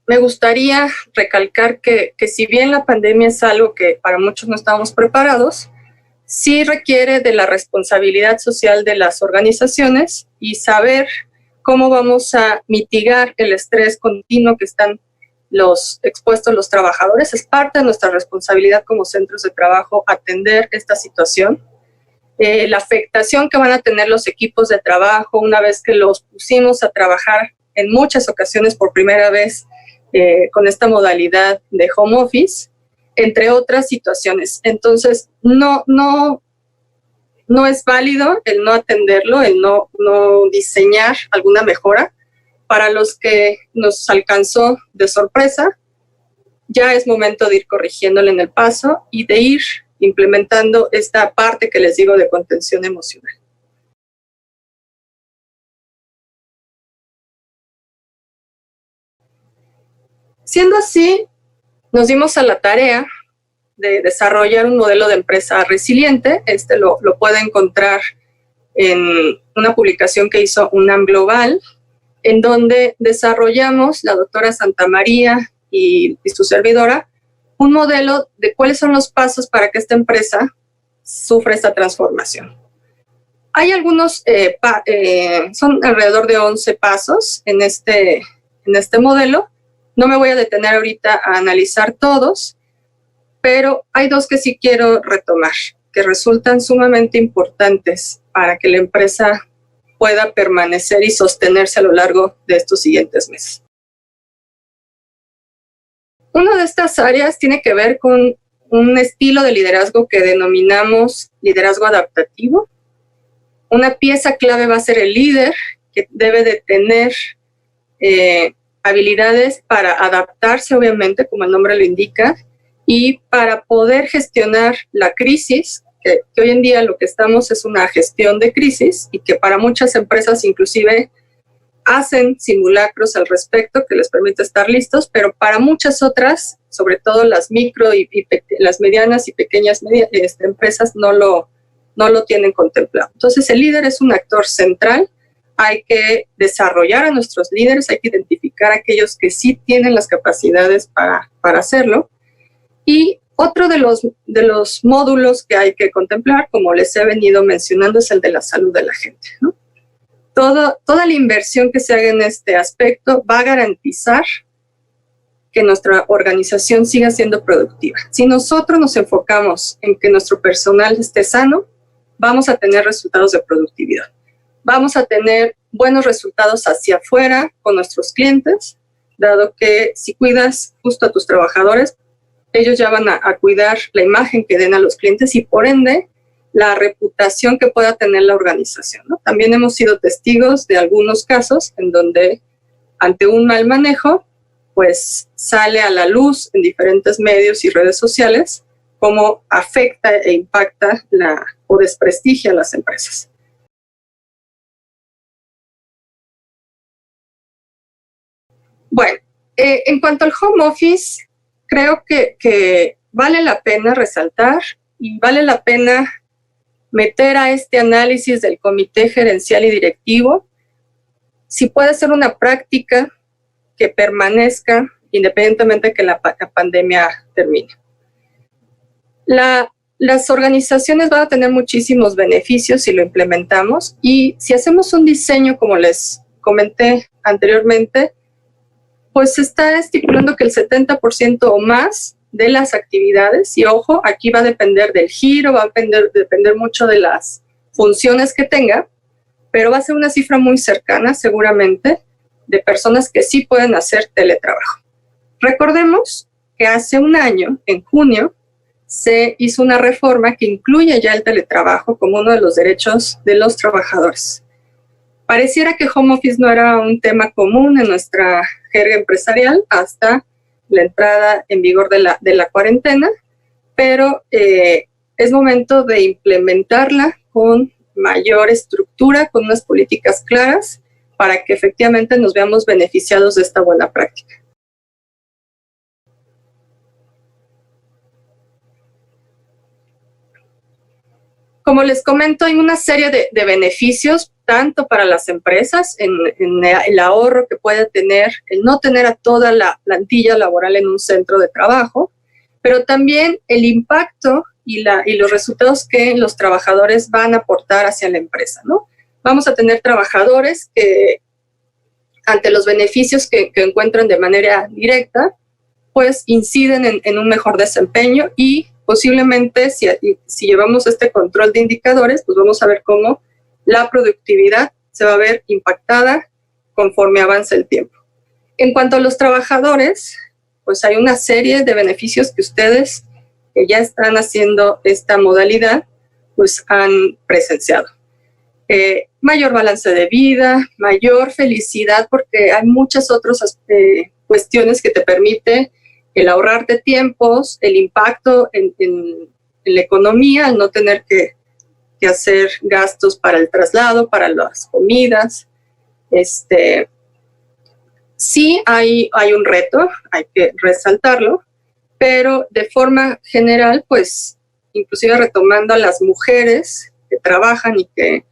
Me gustaría recalcar que si bien la pandemia es algo que para muchos no estábamos preparados, sí requiere de la responsabilidad social de las organizaciones y saber cómo vamos a mitigar el estrés continuo que están expuestos los trabajadores. Es parte de nuestra responsabilidad como centros de trabajo atender esta situación. La afectación que van a tener los equipos de trabajo una vez que los pusimos a trabajar en muchas ocasiones por primera vez con esta modalidad de home office, entre otras situaciones. Entonces, no es válido el no atenderlo, el no diseñar alguna mejora. Para los que nos alcanzó de sorpresa, ya es momento de ir corrigiéndole en el paso y de ir implementando esta parte que les digo de contención emocional. Siendo así, nos dimos a la tarea de desarrollar un modelo de empresa resiliente. Lo puede encontrar en una publicación que hizo UNAM Global, en donde desarrollamos, la doctora Santamaría y su servidora, un modelo de cuáles son los pasos para que esta empresa sufra esta transformación. Hay algunos, son alrededor de 11 pasos en este modelo. No me voy a detener ahorita a analizar todos, pero hay dos que sí quiero retomar, que resultan sumamente importantes para que la empresa pueda permanecer y sostenerse a lo largo de estos siguientes meses. Una de estas áreas tiene que ver con un estilo de liderazgo que denominamos liderazgo adaptativo. Una pieza clave va a ser el líder, que debe de tener habilidades para adaptarse, obviamente, como el nombre lo indica, y para poder gestionar la crisis, que hoy en día lo que estamos es una gestión de crisis y que para muchas empresas inclusive hacen simulacros al respecto que les permite estar listos, pero para muchas otras, sobre todo las micro y las medianas y pequeñas empresas, no lo tienen contemplado. Entonces el líder es un actor central. Hay que desarrollar a nuestros líderes, hay que identificar a aquellos que sí tienen las capacidades para hacerlo. Y otro de los módulos que hay que contemplar, como les he venido mencionando, es el de la salud de la gente, ¿no? Toda la inversión que se haga en este aspecto va a garantizar que nuestra organización siga siendo productiva. Si nosotros nos enfocamos en que nuestro personal esté sano, vamos a tener resultados de productividad. Vamos a tener buenos resultados hacia afuera con nuestros clientes, dado que si cuidas justo a tus trabajadores, ellos ya van a cuidar la imagen que den a los clientes y por ende la reputación que pueda tener la organización, ¿no? También hemos sido testigos de algunos casos en donde ante un mal manejo, pues sale a la luz en diferentes medios y redes sociales cómo afecta e impacta o desprestigia a las empresas. Bueno, en cuanto al home office, creo que vale la pena resaltar y vale la pena meter a este análisis del comité gerencial y directivo si puede ser una práctica que permanezca independientemente de que la pandemia termine. Las organizaciones van a tener muchísimos beneficios si lo implementamos, y si hacemos un diseño, como les comenté anteriormente, pues se está estipulando que el 70% o más de las actividades, y ojo, aquí va a depender del giro, va a depender mucho de las funciones que tenga, pero va a ser una cifra muy cercana seguramente de personas que sí pueden hacer teletrabajo. Recordemos que hace un año, en junio, se hizo una reforma que incluye ya el teletrabajo como uno de los derechos de los trabajadores. Pareciera que home office no era un tema común en nuestra jerga empresarial hasta la entrada en vigor de la cuarentena, pero es momento de implementarla con mayor estructura, con unas políticas claras, para que efectivamente nos veamos beneficiados de esta buena práctica. Como les comento, hay una serie de beneficios, tanto para las empresas, en el ahorro que puede tener, el no tener a toda la plantilla laboral en un centro de trabajo, pero también el impacto y los resultados que los trabajadores van a aportar hacia la empresa, ¿no? Vamos a tener trabajadores que, ante los beneficios que encuentran de manera directa, pues inciden en un mejor desempeño, y posiblemente si llevamos este control de indicadores, pues vamos a ver cómo la productividad se va a ver impactada conforme avance el tiempo. En cuanto a los trabajadores, pues hay una serie de beneficios que ustedes que ya están haciendo esta modalidad, pues han presenciado. Mayor balance de vida, mayor felicidad, porque hay muchas otras cuestiones que te permite el ahorrarte tiempos, el impacto en la economía, al no tener que hacer gastos para el traslado, para las comidas. Sí hay un reto, hay que resaltarlo, pero de forma general, pues inclusive retomando a las mujeres que trabajan y que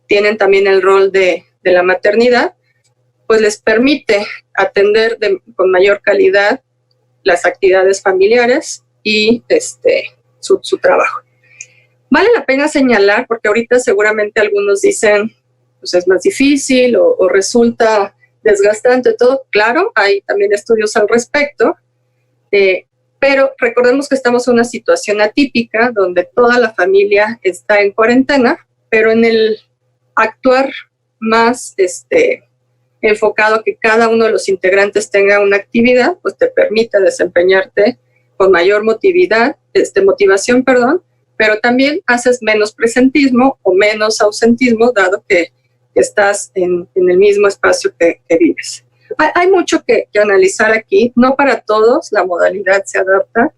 tienen también el rol de la maternidad, pues les permite atender con mayor calidad las actividades familiares y su trabajo. Vale la pena señalar, porque ahorita seguramente algunos dicen, pues es más difícil o resulta desgastante todo. Claro, hay también estudios al respecto, pero recordemos que estamos en una situación atípica donde toda la familia está en cuarentena, pero en el actuar más enfocado a que cada uno de los integrantes tenga una actividad, pues te permite desempeñarte con mayor motivación, pero también haces menos presentismo o menos ausentismo, dado que estás en el mismo espacio que vives. Hay mucho que analizar aquí. No para todos la modalidad se adapta,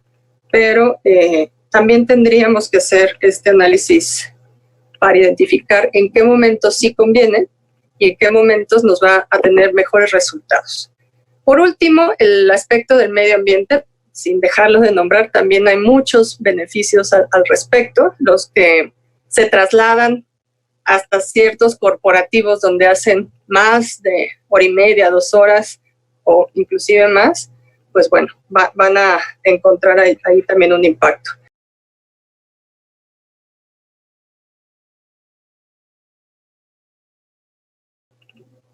pero también tendríamos que hacer este análisis para identificar en qué momentos sí conviene y en qué momentos nos va a tener mejores resultados. Por último, el aspecto del medio ambiente, sin dejarlo de nombrar, también hay muchos beneficios al respecto, los que se trasladan hasta ciertos corporativos donde hacen más de hora y media, 2 horas o inclusive más, pues bueno, van a encontrar ahí también un impacto.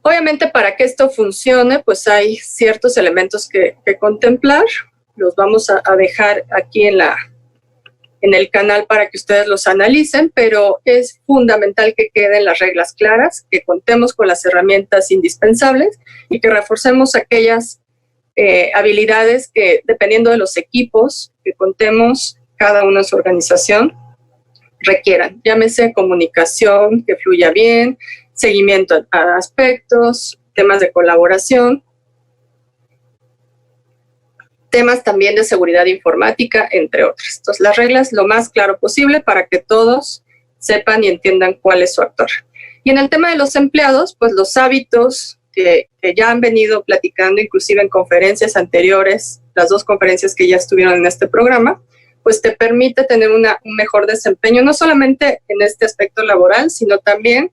Obviamente, para que esto funcione, pues hay ciertos elementos que contemplar. Los vamos a dejar aquí en el canal para que ustedes los analicen, pero es fundamental que queden las reglas claras, que contemos con las herramientas indispensables y que reforcemos aquellas habilidades que, dependiendo de los equipos que contemos, cada una en su organización requieran. Llámese comunicación, que fluya bien, seguimiento a aspectos, temas de colaboración, temas también de seguridad informática, entre otros. Entonces, las reglas lo más claro posible para que todos sepan y entiendan cuál es su actor. Y en el tema de los empleados, pues los hábitos que ya han venido platicando, inclusive en conferencias anteriores, las 2 conferencias que ya estuvieron en este programa, pues te permite tener un mejor desempeño, no solamente en este aspecto laboral, sino también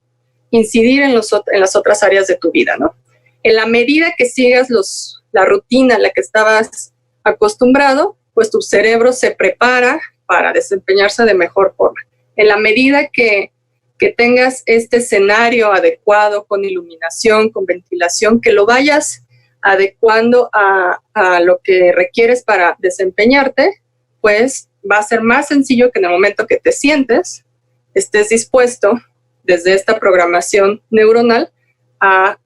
incidir en las otras áreas de tu vida, ¿no? En la medida que sigas las la rutina a la que estabas acostumbrado, pues tu cerebro se prepara para desempeñarse de mejor forma. En la medida que tengas este escenario adecuado, con iluminación, con ventilación, que lo vayas adecuando a lo que requieres para desempeñarte, pues va a ser más sencillo que en el momento que te sientes, estés dispuesto desde esta programación neuronal a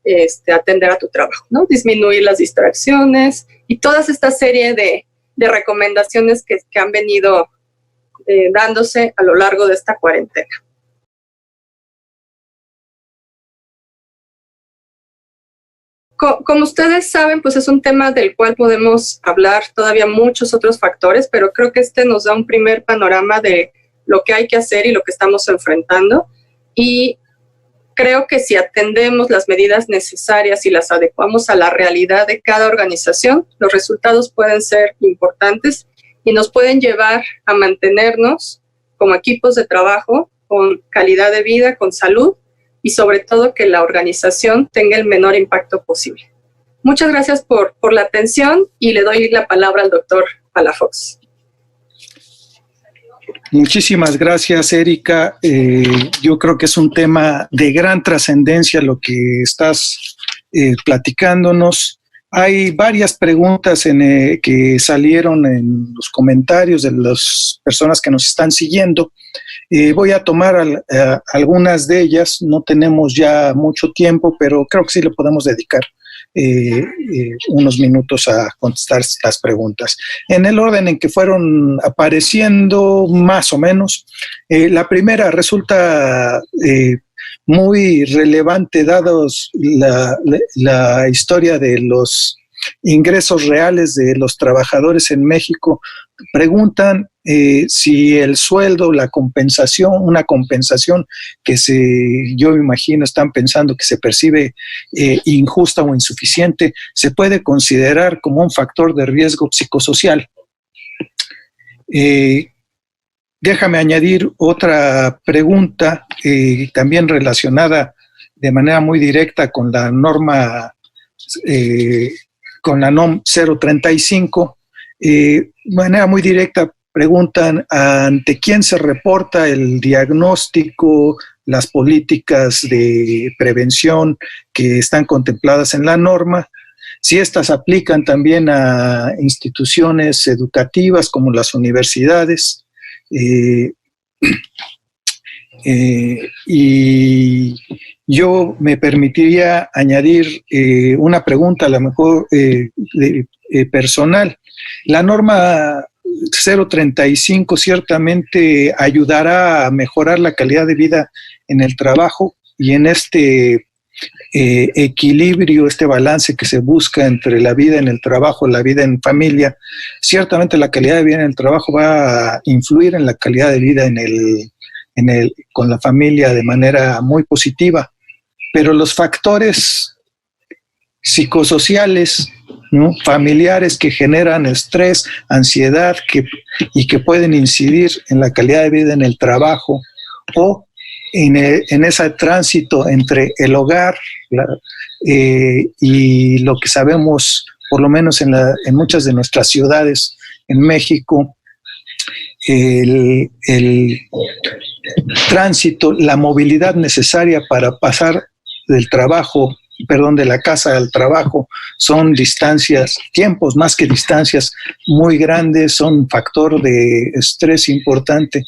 atender a tu trabajo, ¿no? Disminuir las distracciones y toda esta serie de recomendaciones que han venido dándose a lo largo de esta cuarentena. Como ustedes saben, pues es un tema del cual podemos hablar todavía muchos otros factores, pero creo que este nos da un primer panorama de lo que hay que hacer y lo que estamos enfrentando. Y creo que si atendemos las medidas necesarias y las adecuamos a la realidad de cada organización, los resultados pueden ser importantes y nos pueden llevar a mantenernos como equipos de trabajo con calidad de vida, con salud, y sobre todo que la organización tenga el menor impacto posible. Muchas gracias por la atención y le doy la palabra al doctor Palafox. Muchísimas gracias, Erika. Yo creo que es un tema de gran trascendencia lo que estás platicándonos. Hay varias preguntas que salieron en los comentarios de las personas que nos están siguiendo. Voy a tomar algunas de ellas. No tenemos ya mucho tiempo, pero creo que sí le podemos dedicar unos minutos a contestar estas preguntas. En el orden en que fueron apareciendo, más o menos, la primera resulta muy relevante dados la historia de los ingresos reales de los trabajadores en México. Preguntan si el sueldo, la compensación, una compensación que yo me imagino están pensando que se percibe injusta o insuficiente, se puede considerar como un factor de riesgo psicosocial. Déjame añadir otra pregunta también relacionada de manera muy directa con la norma, con la NOM 035. De manera muy directa preguntan ante quién se reporta el diagnóstico, las políticas de prevención que están contempladas en la norma, si estas aplican también a instituciones educativas como las universidades. Y yo me permitiría añadir una pregunta, a lo mejor personal. La norma 035 ciertamente ayudará a mejorar la calidad de vida en el trabajo y en este equilibrio, este balance que se busca entre la vida en el trabajo, la vida en familia. Ciertamente la calidad de vida en el trabajo va a influir en la calidad de vida con la familia de manera muy positiva, pero los factores psicosociales, ¿no?, familiares, que generan estrés, ansiedad y que pueden incidir en la calidad de vida en el trabajo o en ese tránsito entre el hogar y lo que sabemos, por lo menos en muchas de nuestras ciudades en México, el tránsito, la movilidad necesaria para pasar de la casa al trabajo, son distancias, tiempos más que distancias muy grandes, son un factor de estrés importante.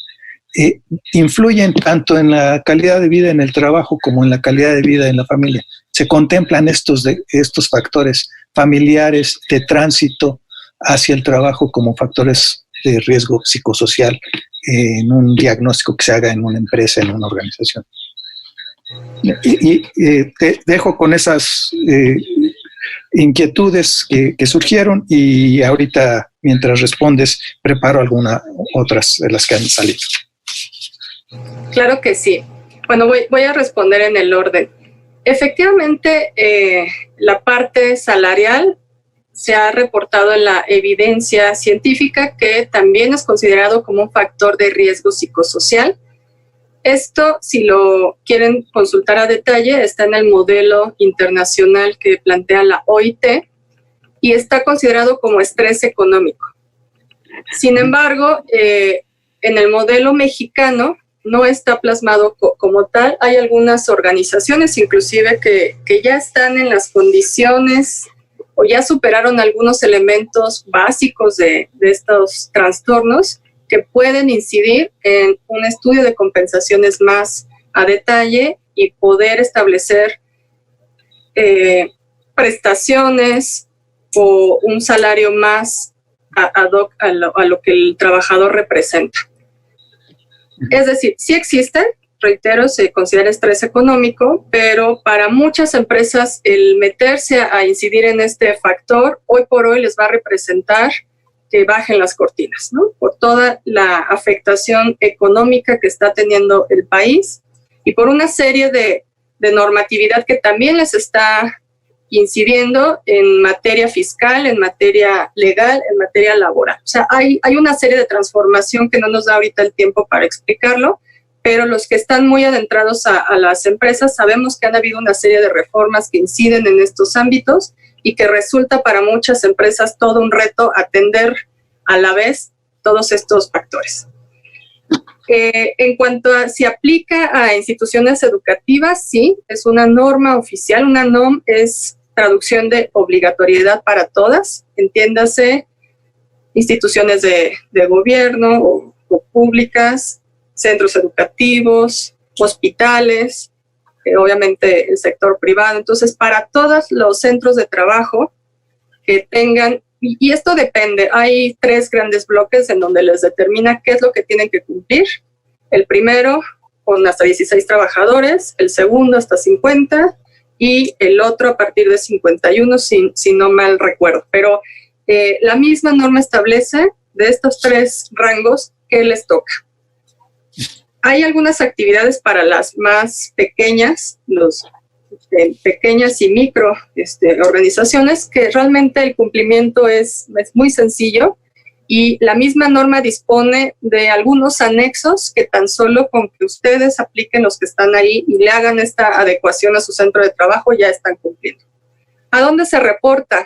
Influyen tanto en la calidad de vida en el trabajo como en la calidad de vida en la familia. Se contemplan estos factores familiares de tránsito hacia el trabajo como factores de riesgo psicosocial en un diagnóstico que se haga en una empresa, en una organización. Y te dejo con esas inquietudes que surgieron, y ahorita, mientras respondes, preparo algunas otras de las que han salido. Claro que sí. Bueno, voy a responder en el orden. Efectivamente, la parte salarial se ha reportado en la evidencia científica que también es considerado como un factor de riesgo psicosocial. Esto, si lo quieren consultar a detalle, está en el modelo internacional que plantea la OIT, y está considerado como estrés económico. Sin embargo, en el modelo mexicano no está plasmado como tal. Hay algunas organizaciones inclusive que ya están en las condiciones o ya superaron algunos elementos básicos de estos trastornos que pueden incidir en un estudio de compensaciones más a detalle y poder establecer prestaciones o un salario más ad hoc a lo que el trabajador representa. Es decir, sí existen, reitero, se considera estrés económico, pero para muchas empresas el meterse a incidir en este factor, hoy por hoy les va a representar que bajen las cortinas, ¿no? Por toda la afectación económica que está teniendo el país y por una serie de normatividad que también les está incidiendo en materia fiscal, en materia legal, en materia laboral. O sea, hay una serie de transformación que no nos da ahorita el tiempo para explicarlo, pero los que están muy adentrados a las empresas sabemos que han habido una serie de reformas que inciden en estos ámbitos y que resulta para muchas empresas todo un reto atender a la vez todos estos factores. En cuanto a si aplica a instituciones educativas, sí, es una norma oficial. Una NOM es traducción de obligatoriedad para todas, entiéndase instituciones de gobierno o públicas, centros educativos, hospitales, obviamente el sector privado. Entonces, para todos los centros de trabajo que tengan, y esto depende, hay 3 grandes bloques en donde les determina qué es lo que tienen que cumplir. El primero con hasta 16 trabajadores, el segundo hasta 50 y el otro a partir de 51, si no mal recuerdo. Pero la misma norma establece de estos 3 rangos qué les toca. Hay algunas actividades para las más pequeñas, pequeñas y micro organizaciones, que realmente el cumplimiento es muy sencillo y la misma norma dispone de algunos anexos que tan solo con que ustedes apliquen los que están ahí y le hagan esta adecuación a su centro de trabajo ya están cumpliendo. ¿A dónde se reporta?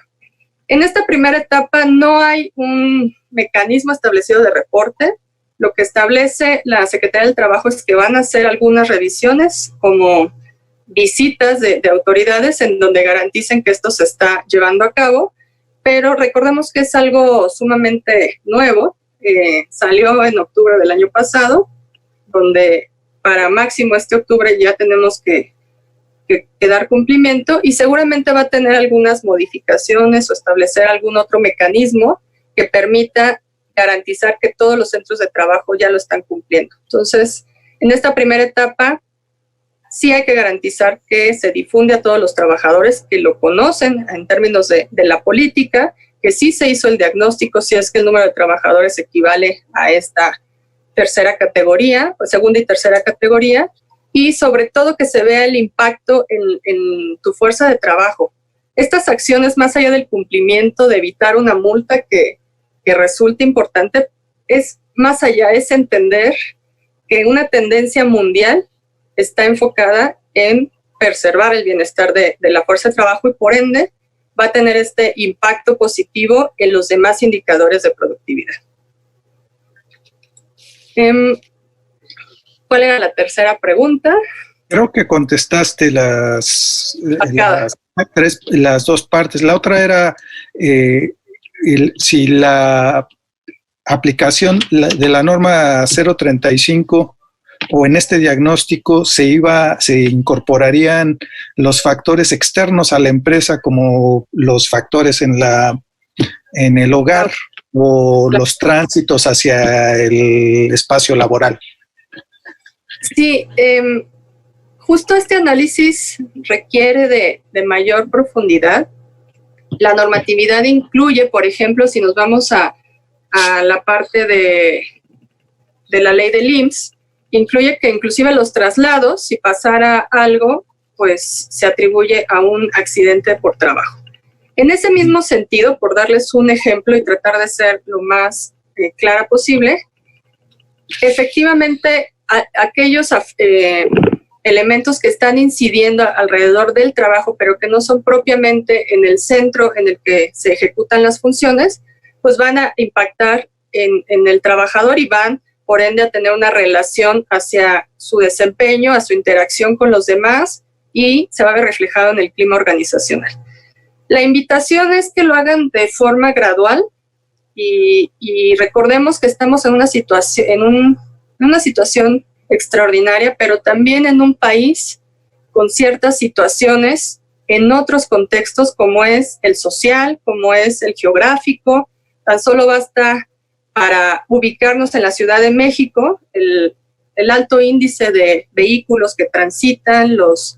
En esta primera etapa no hay un mecanismo establecido de reporte. Lo que establece la Secretaría del Trabajo es que van a hacer algunas revisiones como visitas de autoridades en donde garanticen que esto se está llevando a cabo, pero recordemos que es algo sumamente nuevo. Salió en octubre del año pasado, donde para máximo este octubre ya tenemos que dar cumplimiento y seguramente va a tener algunas modificaciones o establecer algún otro mecanismo que permita garantizar que todos los centros de trabajo ya lo están cumpliendo. Entonces, en esta primera etapa, sí hay que garantizar que se difunde a todos los trabajadores que lo conocen en términos de la política, que sí se hizo el diagnóstico si es que el número de trabajadores equivale a esta tercera categoría, o segunda y tercera categoría, y sobre todo que se vea el impacto en tu fuerza de trabajo. Estas acciones, más allá del cumplimiento, de evitar una multa que resulta importante, es más allá, es entender que una tendencia mundial está enfocada en preservar el bienestar de la fuerza de trabajo y por ende va a tener este impacto positivo en los demás indicadores de productividad. ¿Cuál era la tercera pregunta? Creo que contestaste las 2 partes. La otra era si la aplicación de la norma 035 o en este diagnóstico se incorporarían los factores externos a la empresa como los factores en el hogar o los tránsitos hacia el espacio laboral. Sí, justo este análisis requiere de mayor profundidad. La normatividad incluye, por ejemplo, si nos vamos a la parte de la ley del IMSS, incluye que inclusive los traslados, si pasara algo, pues se atribuye a un accidente por trabajo. En ese mismo sentido, por darles un ejemplo y tratar de ser lo más clara posible, efectivamente aquellos elementos que están incidiendo alrededor del trabajo, pero que no son propiamente en el centro en el que se ejecutan las funciones, pues van a impactar en el trabajador y van, por ende, a tener una relación hacia su desempeño, a su interacción con los demás, y se va a ver reflejado en el clima organizacional. La invitación es que lo hagan de forma gradual y recordemos que estamos en una situación extraordinaria, pero también en un país con ciertas situaciones en otros contextos, como es el social, como es el geográfico. Tan solo basta para ubicarnos en la Ciudad de México, el alto índice de vehículos que transitan, los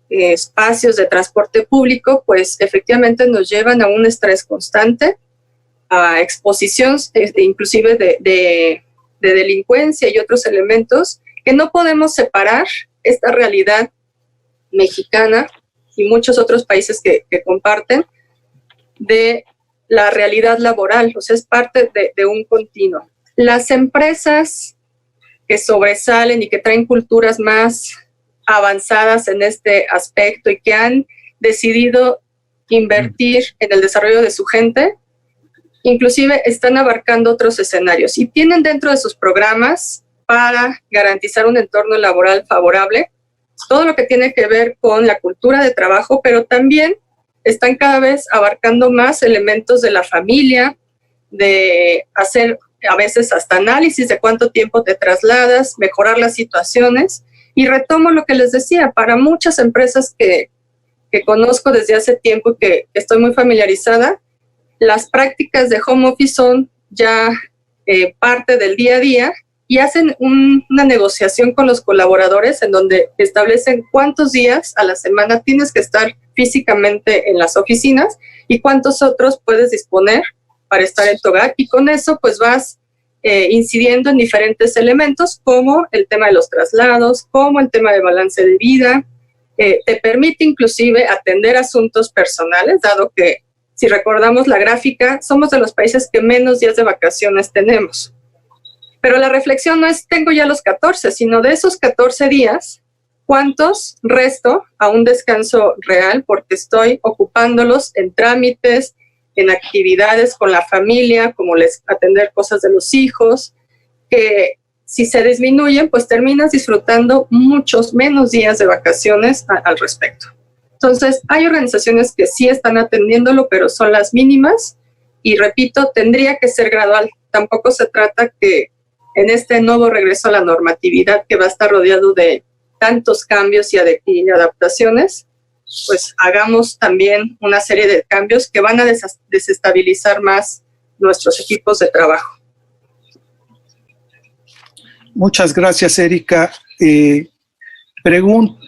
espacios de transporte público, pues efectivamente nos llevan a un estrés constante, a exposición inclusive de delincuencia y otros elementos que no podemos separar esta realidad mexicana y muchos otros países que comparten de la realidad laboral, o sea, es parte de un continuo. Las empresas que sobresalen y que traen culturas más avanzadas en este aspecto y que han decidido invertir en el desarrollo de su gente, inclusive están abarcando otros escenarios y tienen dentro de sus programas para garantizar un entorno laboral favorable todo lo que tiene que ver con la cultura de trabajo, pero también están cada vez abarcando más elementos de la familia, de hacer a veces hasta análisis de cuánto tiempo te trasladas, mejorar las situaciones. Y retomo lo que les decía, para muchas empresas que conozco desde hace tiempo y que estoy muy familiarizada, las prácticas de home office son ya parte del día a día y hacen una negociación con los colaboradores en donde establecen cuántos días a la semana tienes que estar físicamente en las oficinas y cuántos otros puedes disponer para estar en tu hogar, y con eso pues vas incidiendo en diferentes elementos como el tema de los traslados, como el tema de balance de vida. Te permite inclusive atender asuntos personales, dado que si recordamos la gráfica, somos de los países que menos días de vacaciones tenemos. Pero la reflexión no es tengo ya los 14, sino de esos 14 días, ¿cuántos resto a un descanso real? Porque estoy ocupándolos en trámites, en actividades con la familia, como atender cosas de los hijos, que si se disminuyen, pues terminas disfrutando muchos menos días de vacaciones al respecto. Entonces, hay organizaciones que sí están atendiéndolo, pero son las mínimas. Y repito, tendría que ser gradual. Tampoco se trata que en este nuevo regreso a la normatividad, que va a estar rodeado de tantos cambios y adaptaciones, pues hagamos también una serie de cambios que van a desestabilizar más nuestros equipos de trabajo. Muchas gracias, Erika. Preguntan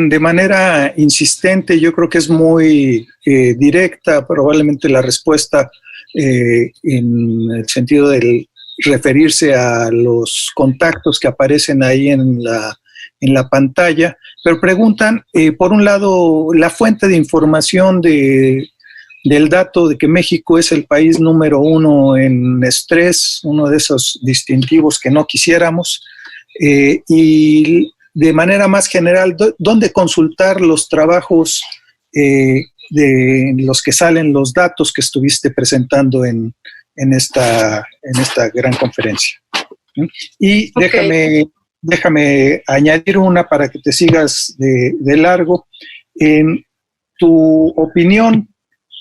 de manera insistente, yo creo que es muy directa, probablemente la respuesta en el sentido del referirse a los contactos que aparecen ahí en la pantalla, pero preguntan, por un lado, la fuente de información del dato de que México es el país número 1 en estrés, uno de esos distintivos que no quisiéramos, y de manera más general, ¿dónde consultar los trabajos de los que salen los datos que estuviste presentando en esta gran conferencia? Y okay. Déjame añadir una para que te sigas de largo. En tu opinión,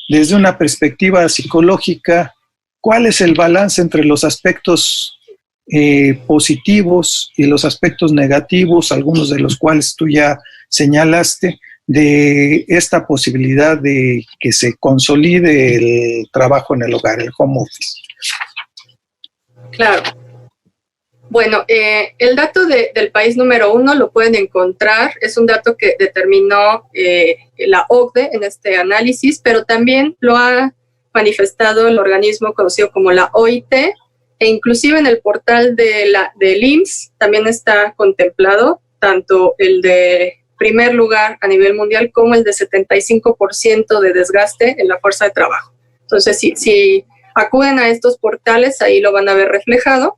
desde una perspectiva psicológica, ¿cuál es el balance entre los aspectos positivos y los aspectos negativos, algunos de los cuales tú ya señalaste, de esta posibilidad de que se consolide el trabajo en el hogar, el home office? Claro. Bueno, el dato del país número 1 lo pueden encontrar, es un dato que determinó la OCDE en este análisis, pero también lo ha manifestado el organismo conocido como la OIT, e inclusive en el portal del IMSS también está contemplado tanto el de primer lugar a nivel mundial como el de 75% de desgaste en la fuerza de trabajo. Entonces, si acuden a estos portales, ahí lo van a ver reflejado.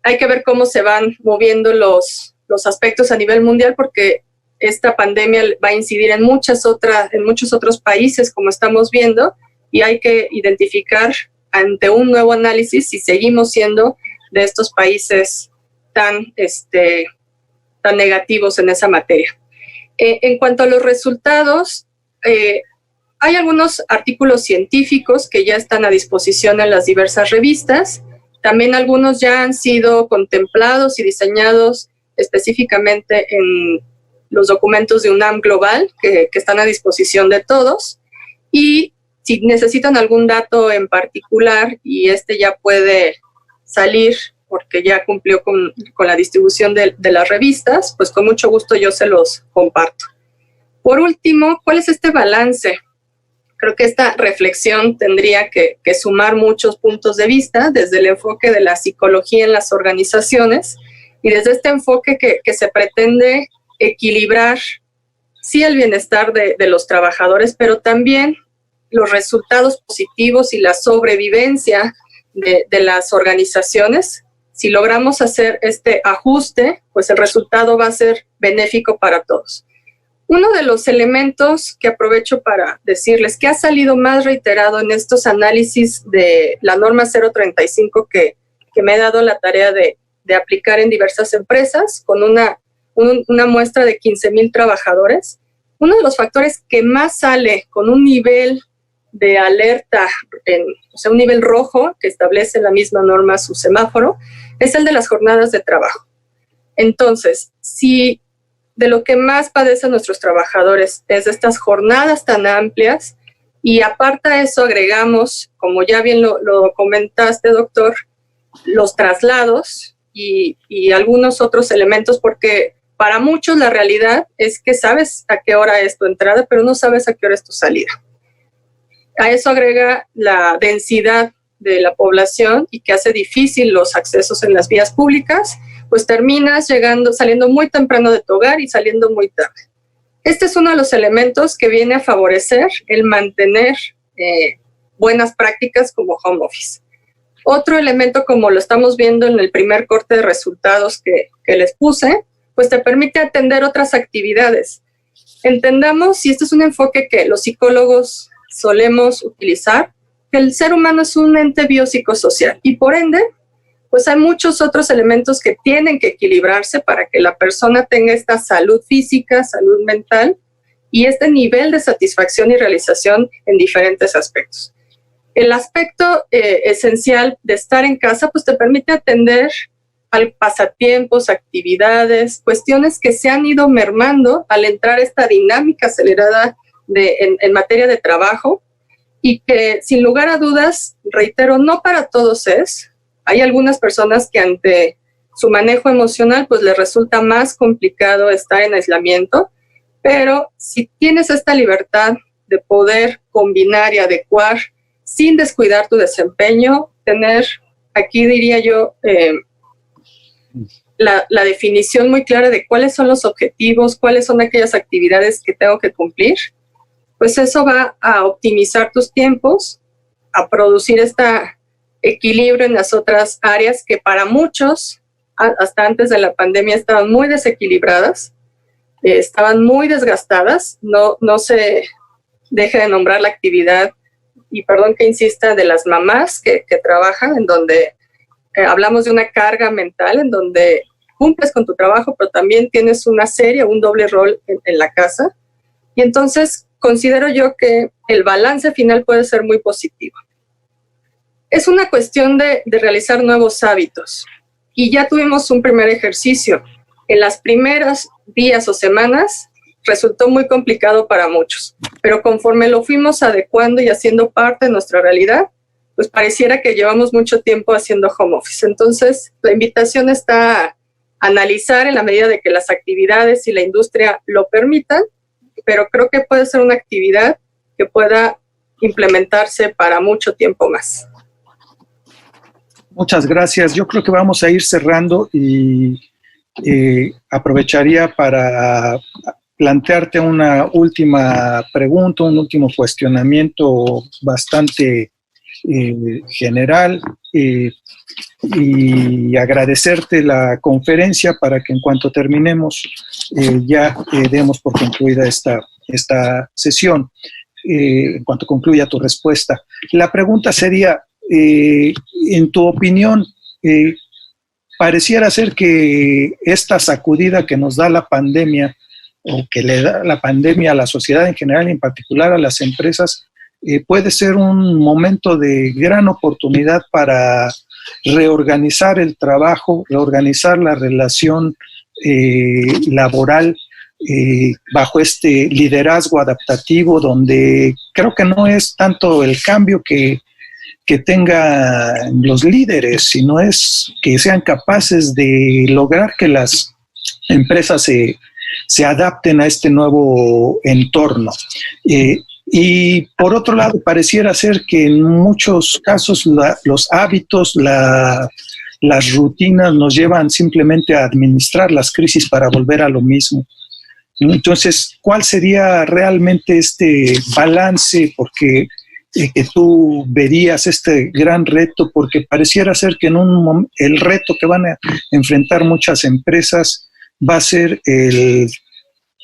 Hay que ver cómo se van moviendo los los aspectos a nivel mundial, porque esta pandemia va a incidir en muchos otros países, como estamos viendo, y hay que identificar ante un nuevo análisis si seguimos siendo de estos países tan negativos en esa materia. En cuanto a los resultados, hay algunos artículos científicos que ya están a disposición en las diversas revistas. También algunos ya han sido contemplados y diseñados específicamente en los documentos de UNAM Global, que están a disposición de todos. Y si necesitan algún dato en particular y ya puede salir porque ya cumplió con la distribución de las revistas, pues con mucho gusto yo se los comparto. Por último, ¿cuál es este balance? Creo que esta reflexión tendría que sumar muchos puntos de vista desde el enfoque de la psicología en las organizaciones y desde este enfoque que se pretende equilibrar, sí, el bienestar de los trabajadores, pero también los resultados positivos y la sobrevivencia de las organizaciones. Si logramos hacer este ajuste, pues el resultado va a ser benéfico para todos. Uno de los elementos que aprovecho para decirles que ha salido más reiterado en estos análisis de la norma 035 que me he dado la tarea de aplicar en diversas empresas con una muestra de 15,000 trabajadores, uno de los factores que más sale con un nivel de alerta, un nivel rojo que establece la misma norma su semáforo, es el de las jornadas de trabajo. Entonces, si de lo que más padecen nuestros trabajadores es de estas jornadas tan amplias, y aparte de eso agregamos, como ya bien lo comentaste, doctor, los traslados y algunos otros elementos, porque para muchos la realidad es que sabes a qué hora es tu entrada, pero no sabes a qué hora es tu salida. A eso agrega la densidad de la población y que hace difícil los accesos en las vías públicas, pues terminas saliendo muy temprano de tu hogar y saliendo muy tarde. Este es uno de los elementos que viene a favorecer el mantener buenas prácticas como home office. Otro elemento, como lo estamos viendo en el primer corte de resultados que les puse, pues te permite atender otras actividades. Entendamos, y este es un enfoque que los psicólogos solemos utilizar, que el ser humano es un ente biopsicosocial y por ende, pues hay muchos otros elementos que tienen que equilibrarse para que la persona tenga esta salud física, salud mental y este nivel de satisfacción y realización en diferentes aspectos. El aspecto esencial de estar en casa, pues te permite atender al pasatiempos, actividades, cuestiones que se han ido mermando al entrar esta dinámica acelerada en materia de trabajo y que sin lugar a dudas, reitero, no para todos es. Hay algunas personas que ante su manejo emocional pues les resulta más complicado estar en aislamiento, pero si tienes esta libertad de poder combinar y adecuar sin descuidar tu desempeño, tener, aquí diría yo, la definición muy clara de cuáles son los objetivos, cuáles son aquellas actividades que tengo que cumplir, pues eso va a optimizar tus tiempos, a producir este equilibrio en las otras áreas que para muchos, hasta antes de la pandemia, estaban muy desequilibradas, estaban muy desgastadas. No se deje de nombrar la actividad, y perdón que insista, de las mamás que trabajan, en donde hablamos de una carga mental, en donde cumples con tu trabajo, pero también tienes una serie, un doble rol en la casa. Y entonces considero yo que el balance final puede ser muy positivo. Es una cuestión de realizar nuevos hábitos. Y ya tuvimos un primer ejercicio. En las primeras días o semanas resultó muy complicado para muchos, pero conforme lo fuimos adecuando y haciendo parte de nuestra realidad, pues pareciera que llevamos mucho tiempo haciendo home office. Entonces, la invitación está a analizar en la medida de que las actividades y la industria lo permitan, pero creo que puede ser una actividad que pueda implementarse para mucho tiempo más. Muchas gracias. Yo creo que vamos a ir cerrando y aprovecharía para plantearte una última pregunta, un último cuestionamiento bastante general. y agradecerte la conferencia para que en cuanto terminemos ya demos por concluida esta sesión, en cuanto concluya tu respuesta. La pregunta sería, en tu opinión, pareciera ser que esta sacudida que nos da la pandemia, o que le da la pandemia a la sociedad en general, en particular a las empresas, puede ser un momento de gran oportunidad para reorganizar el trabajo, reorganizar la relación laboral bajo este liderazgo adaptativo, donde creo que no es tanto el cambio que tengan los líderes, sino es que sean capaces de lograr que las empresas se adapten a este nuevo entorno. Y por otro lado, pareciera ser que en muchos casos los hábitos, las rutinas nos llevan simplemente a administrar las crisis para volver a lo mismo. Entonces, ¿cuál sería realmente este balance? Porque que tú verías este gran reto, porque pareciera ser que el reto que van a enfrentar muchas empresas va a ser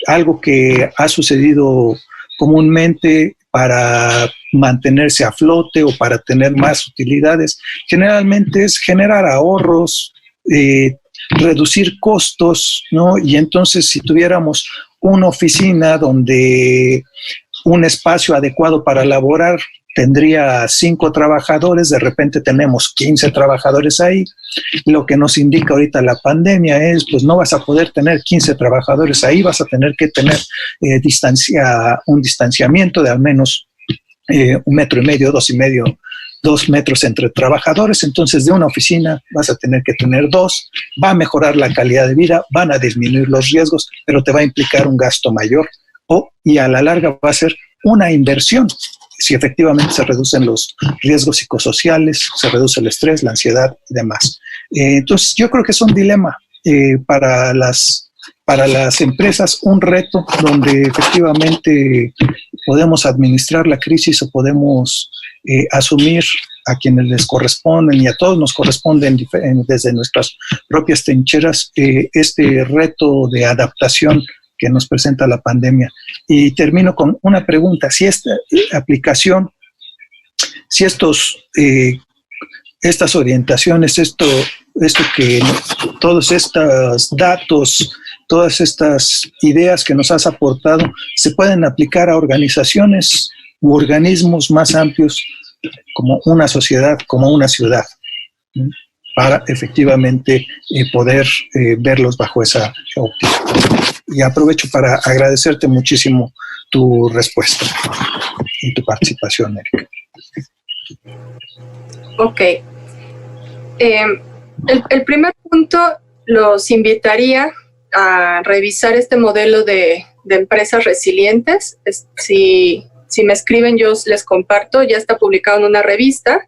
algo que ha sucedido comúnmente para mantenerse a flote o para tener más utilidades. Generalmente es generar ahorros, reducir costos, ¿no? Y entonces si tuviéramos una oficina donde un espacio adecuado para laborar tendría 5 trabajadores, de repente tenemos 15 trabajadores ahí. Lo que nos indica ahorita la pandemia es, pues no vas a poder tener 15 trabajadores ahí, vas a tener que tener un distanciamiento de al menos 1,5 metros, 2 metros entre trabajadores. Entonces de una oficina vas a tener que tener 2, va a mejorar la calidad de vida, van a disminuir los riesgos, pero te va a implicar un gasto mayor y a la larga va a ser una inversión. Si efectivamente se reducen los riesgos psicosociales, se reduce el estrés, la ansiedad y demás. Entonces, yo creo que es un dilema para las empresas, un reto donde efectivamente podemos administrar la crisis o podemos asumir a quienes les corresponden y a todos nos corresponden desde nuestras propias trincheras este reto de adaptación que nos presenta la pandemia. Y termino con una pregunta: si esta aplicación, si estas orientaciones, todos estos datos, todas estas ideas que nos has aportado, se pueden aplicar a organizaciones u organismos más amplios como una sociedad, como una ciudad, ¿sí? Para efectivamente poder verlos bajo esa óptica. Y aprovecho para agradecerte muchísimo tu respuesta y tu participación, Erika. Ok. El primer punto, los invitaría a revisar este modelo de empresas resilientes. Si me escriben, yo les comparto, ya está publicado en una revista.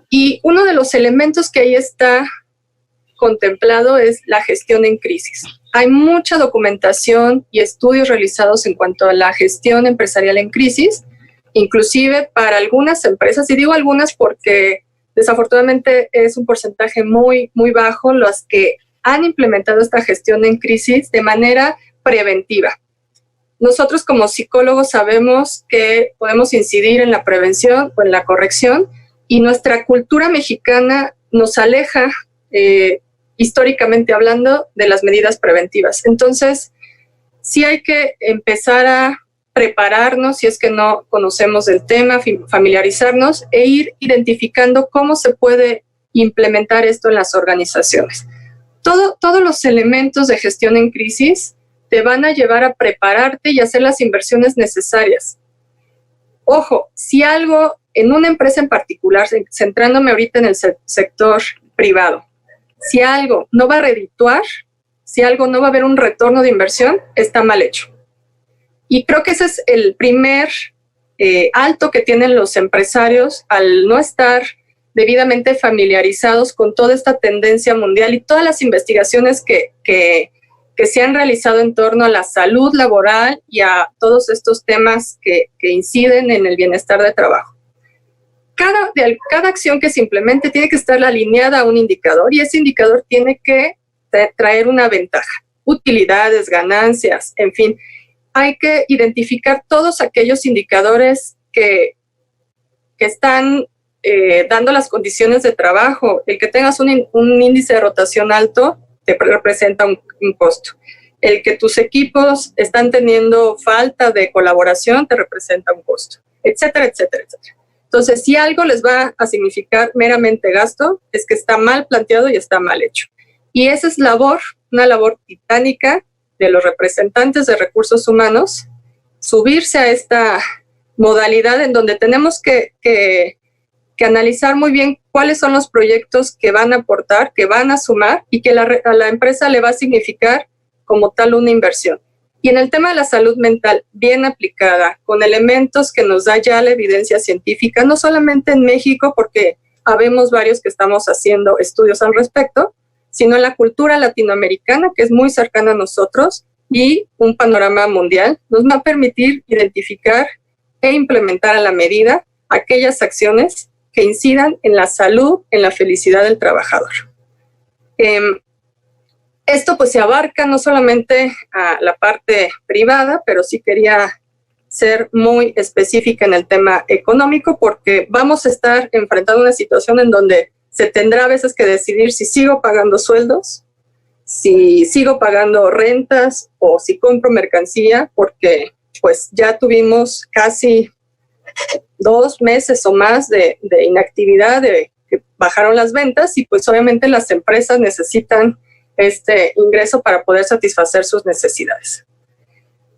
Y uno de los elementos que ahí está contemplado es la gestión en crisis. Hay mucha documentación y estudios realizados en cuanto a la gestión empresarial en crisis, inclusive para algunas empresas, y digo algunas porque desafortunadamente es un porcentaje muy, muy bajo los que han implementado esta gestión en crisis de manera preventiva. Nosotros como psicólogos sabemos que podemos incidir en la prevención o en la corrección, y nuestra cultura mexicana nos aleja, históricamente hablando, de las medidas preventivas. Entonces, sí hay que empezar a prepararnos, si es que no conocemos del tema, familiarizarnos e ir identificando cómo se puede implementar esto en las organizaciones. Todos los elementos de gestión en crisis te van a llevar a prepararte y hacer las inversiones necesarias. Ojo, si algo en una empresa en particular, centrándome ahorita en el sector privado, si algo no va a redituar, si algo no va a haber un retorno de inversión, está mal hecho. Y creo que ese es el primer alto que tienen los empresarios al no estar debidamente familiarizados con toda esta tendencia mundial y todas las investigaciones que se han realizado en torno a la salud laboral y a todos estos temas que inciden en el bienestar de trabajo. cada acción que se implemente tiene que estar alineada a un indicador y ese indicador tiene que traer una ventaja, utilidades, ganancias, en fin. Hay que identificar todos aquellos indicadores que están dando las condiciones de trabajo. El que tengas un índice de rotación alto te representa un costo. El que tus equipos están teniendo falta de colaboración te representa un costo, etcétera, etcétera, etcétera. Entonces, si algo les va a significar meramente gasto, es que está mal planteado y está mal hecho. Y esa es una labor titánica de los representantes de recursos humanos, subirse a esta modalidad en donde tenemos que analizar muy bien cuáles son los proyectos que van a aportar, que van a sumar y que a la empresa le va a significar como tal una inversión. Y en el tema de la salud mental, bien aplicada, con elementos que nos da ya la evidencia científica, no solamente en México, porque habemos varios que estamos haciendo estudios al respecto, sino en la cultura latinoamericana, que es muy cercana a nosotros, y un panorama mundial, nos va a permitir identificar e implementar a la medida aquellas acciones que incidan en la salud, en la felicidad del trabajador. Esto pues se abarca no solamente a la parte privada, pero sí quería ser muy específica en el tema económico porque vamos a estar enfrentando una situación en donde se tendrá a veces que decidir si sigo pagando sueldos, si sigo pagando rentas o si compro mercancía, porque pues ya tuvimos casi 2 meses o más de inactividad, de que bajaron las ventas y pues obviamente las empresas necesitan este ingreso para poder satisfacer sus necesidades.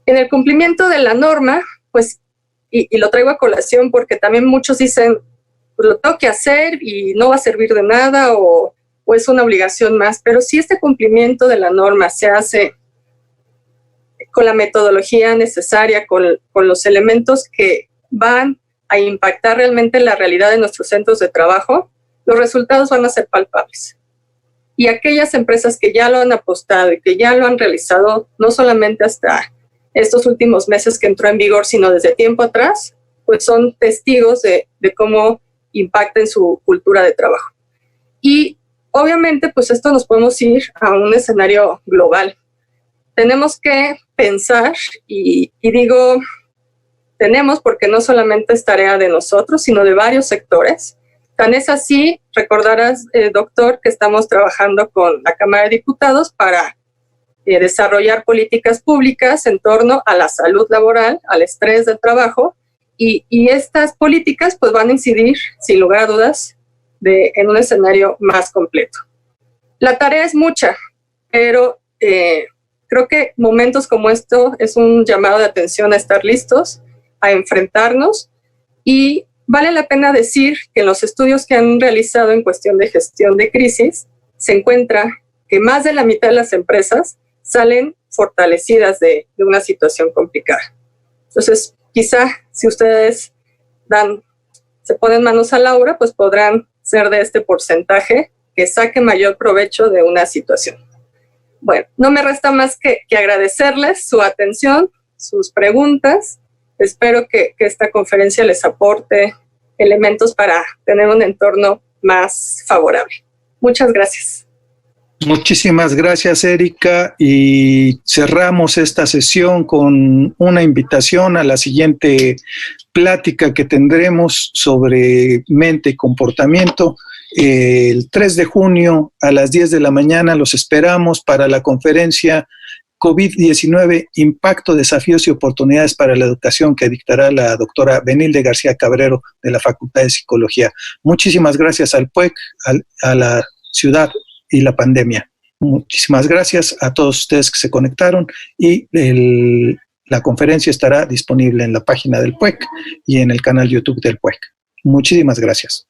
En el cumplimiento de la norma, pues, y lo traigo a colación porque también muchos dicen, pues lo tengo que hacer y no va a servir de nada o es una obligación más, pero si este cumplimiento de la norma se hace con la metodología necesaria, con los elementos que van a impactar realmente la realidad de nuestros centros de trabajo, los resultados van a ser palpables. Y aquellas empresas que ya lo han apostado y que ya lo han realizado, no solamente hasta estos últimos meses que entró en vigor, sino desde tiempo atrás, pues son testigos de cómo impacta en su cultura de trabajo. Y obviamente, pues esto nos podemos ir a un escenario global. Tenemos que pensar, y digo tenemos porque no solamente es tarea de nosotros, sino de varios sectores. Tan es así, recordarás, doctor, que estamos trabajando con la Cámara de Diputados para desarrollar políticas públicas en torno a la salud laboral, al estrés del trabajo, y estas políticas pues van a incidir, sin lugar a dudas, en un escenario más completo. La tarea es mucha, pero creo que momentos como esto es un llamado de atención a estar listos, a enfrentarnos, y vale la pena decir que en los estudios que han realizado en cuestión de gestión de crisis, se encuentra que más de la mitad de las empresas salen fortalecidas de una situación complicada. Entonces, quizá si ustedes se ponen manos a la obra, pues podrán ser de este porcentaje que saque mayor provecho de una situación. Bueno, no me resta más que agradecerles su atención, sus preguntas. Espero que esta conferencia les aporte elementos para tener un entorno más favorable. Muchas gracias. Muchísimas gracias, Erika, y cerramos esta sesión con una invitación a la siguiente plática que tendremos sobre mente y comportamiento. El 3 de junio a las 10 de la mañana los esperamos para la conferencia COVID-19, Impacto, Desafíos y Oportunidades para la Educación, que dictará la doctora Benilde García Cabrero de la Facultad de Psicología. Muchísimas gracias al PUEC, a la ciudad y la pandemia. Muchísimas gracias a todos ustedes que se conectaron y la conferencia estará disponible en la página del PUEC y en el canal YouTube del PUEC. Muchísimas gracias.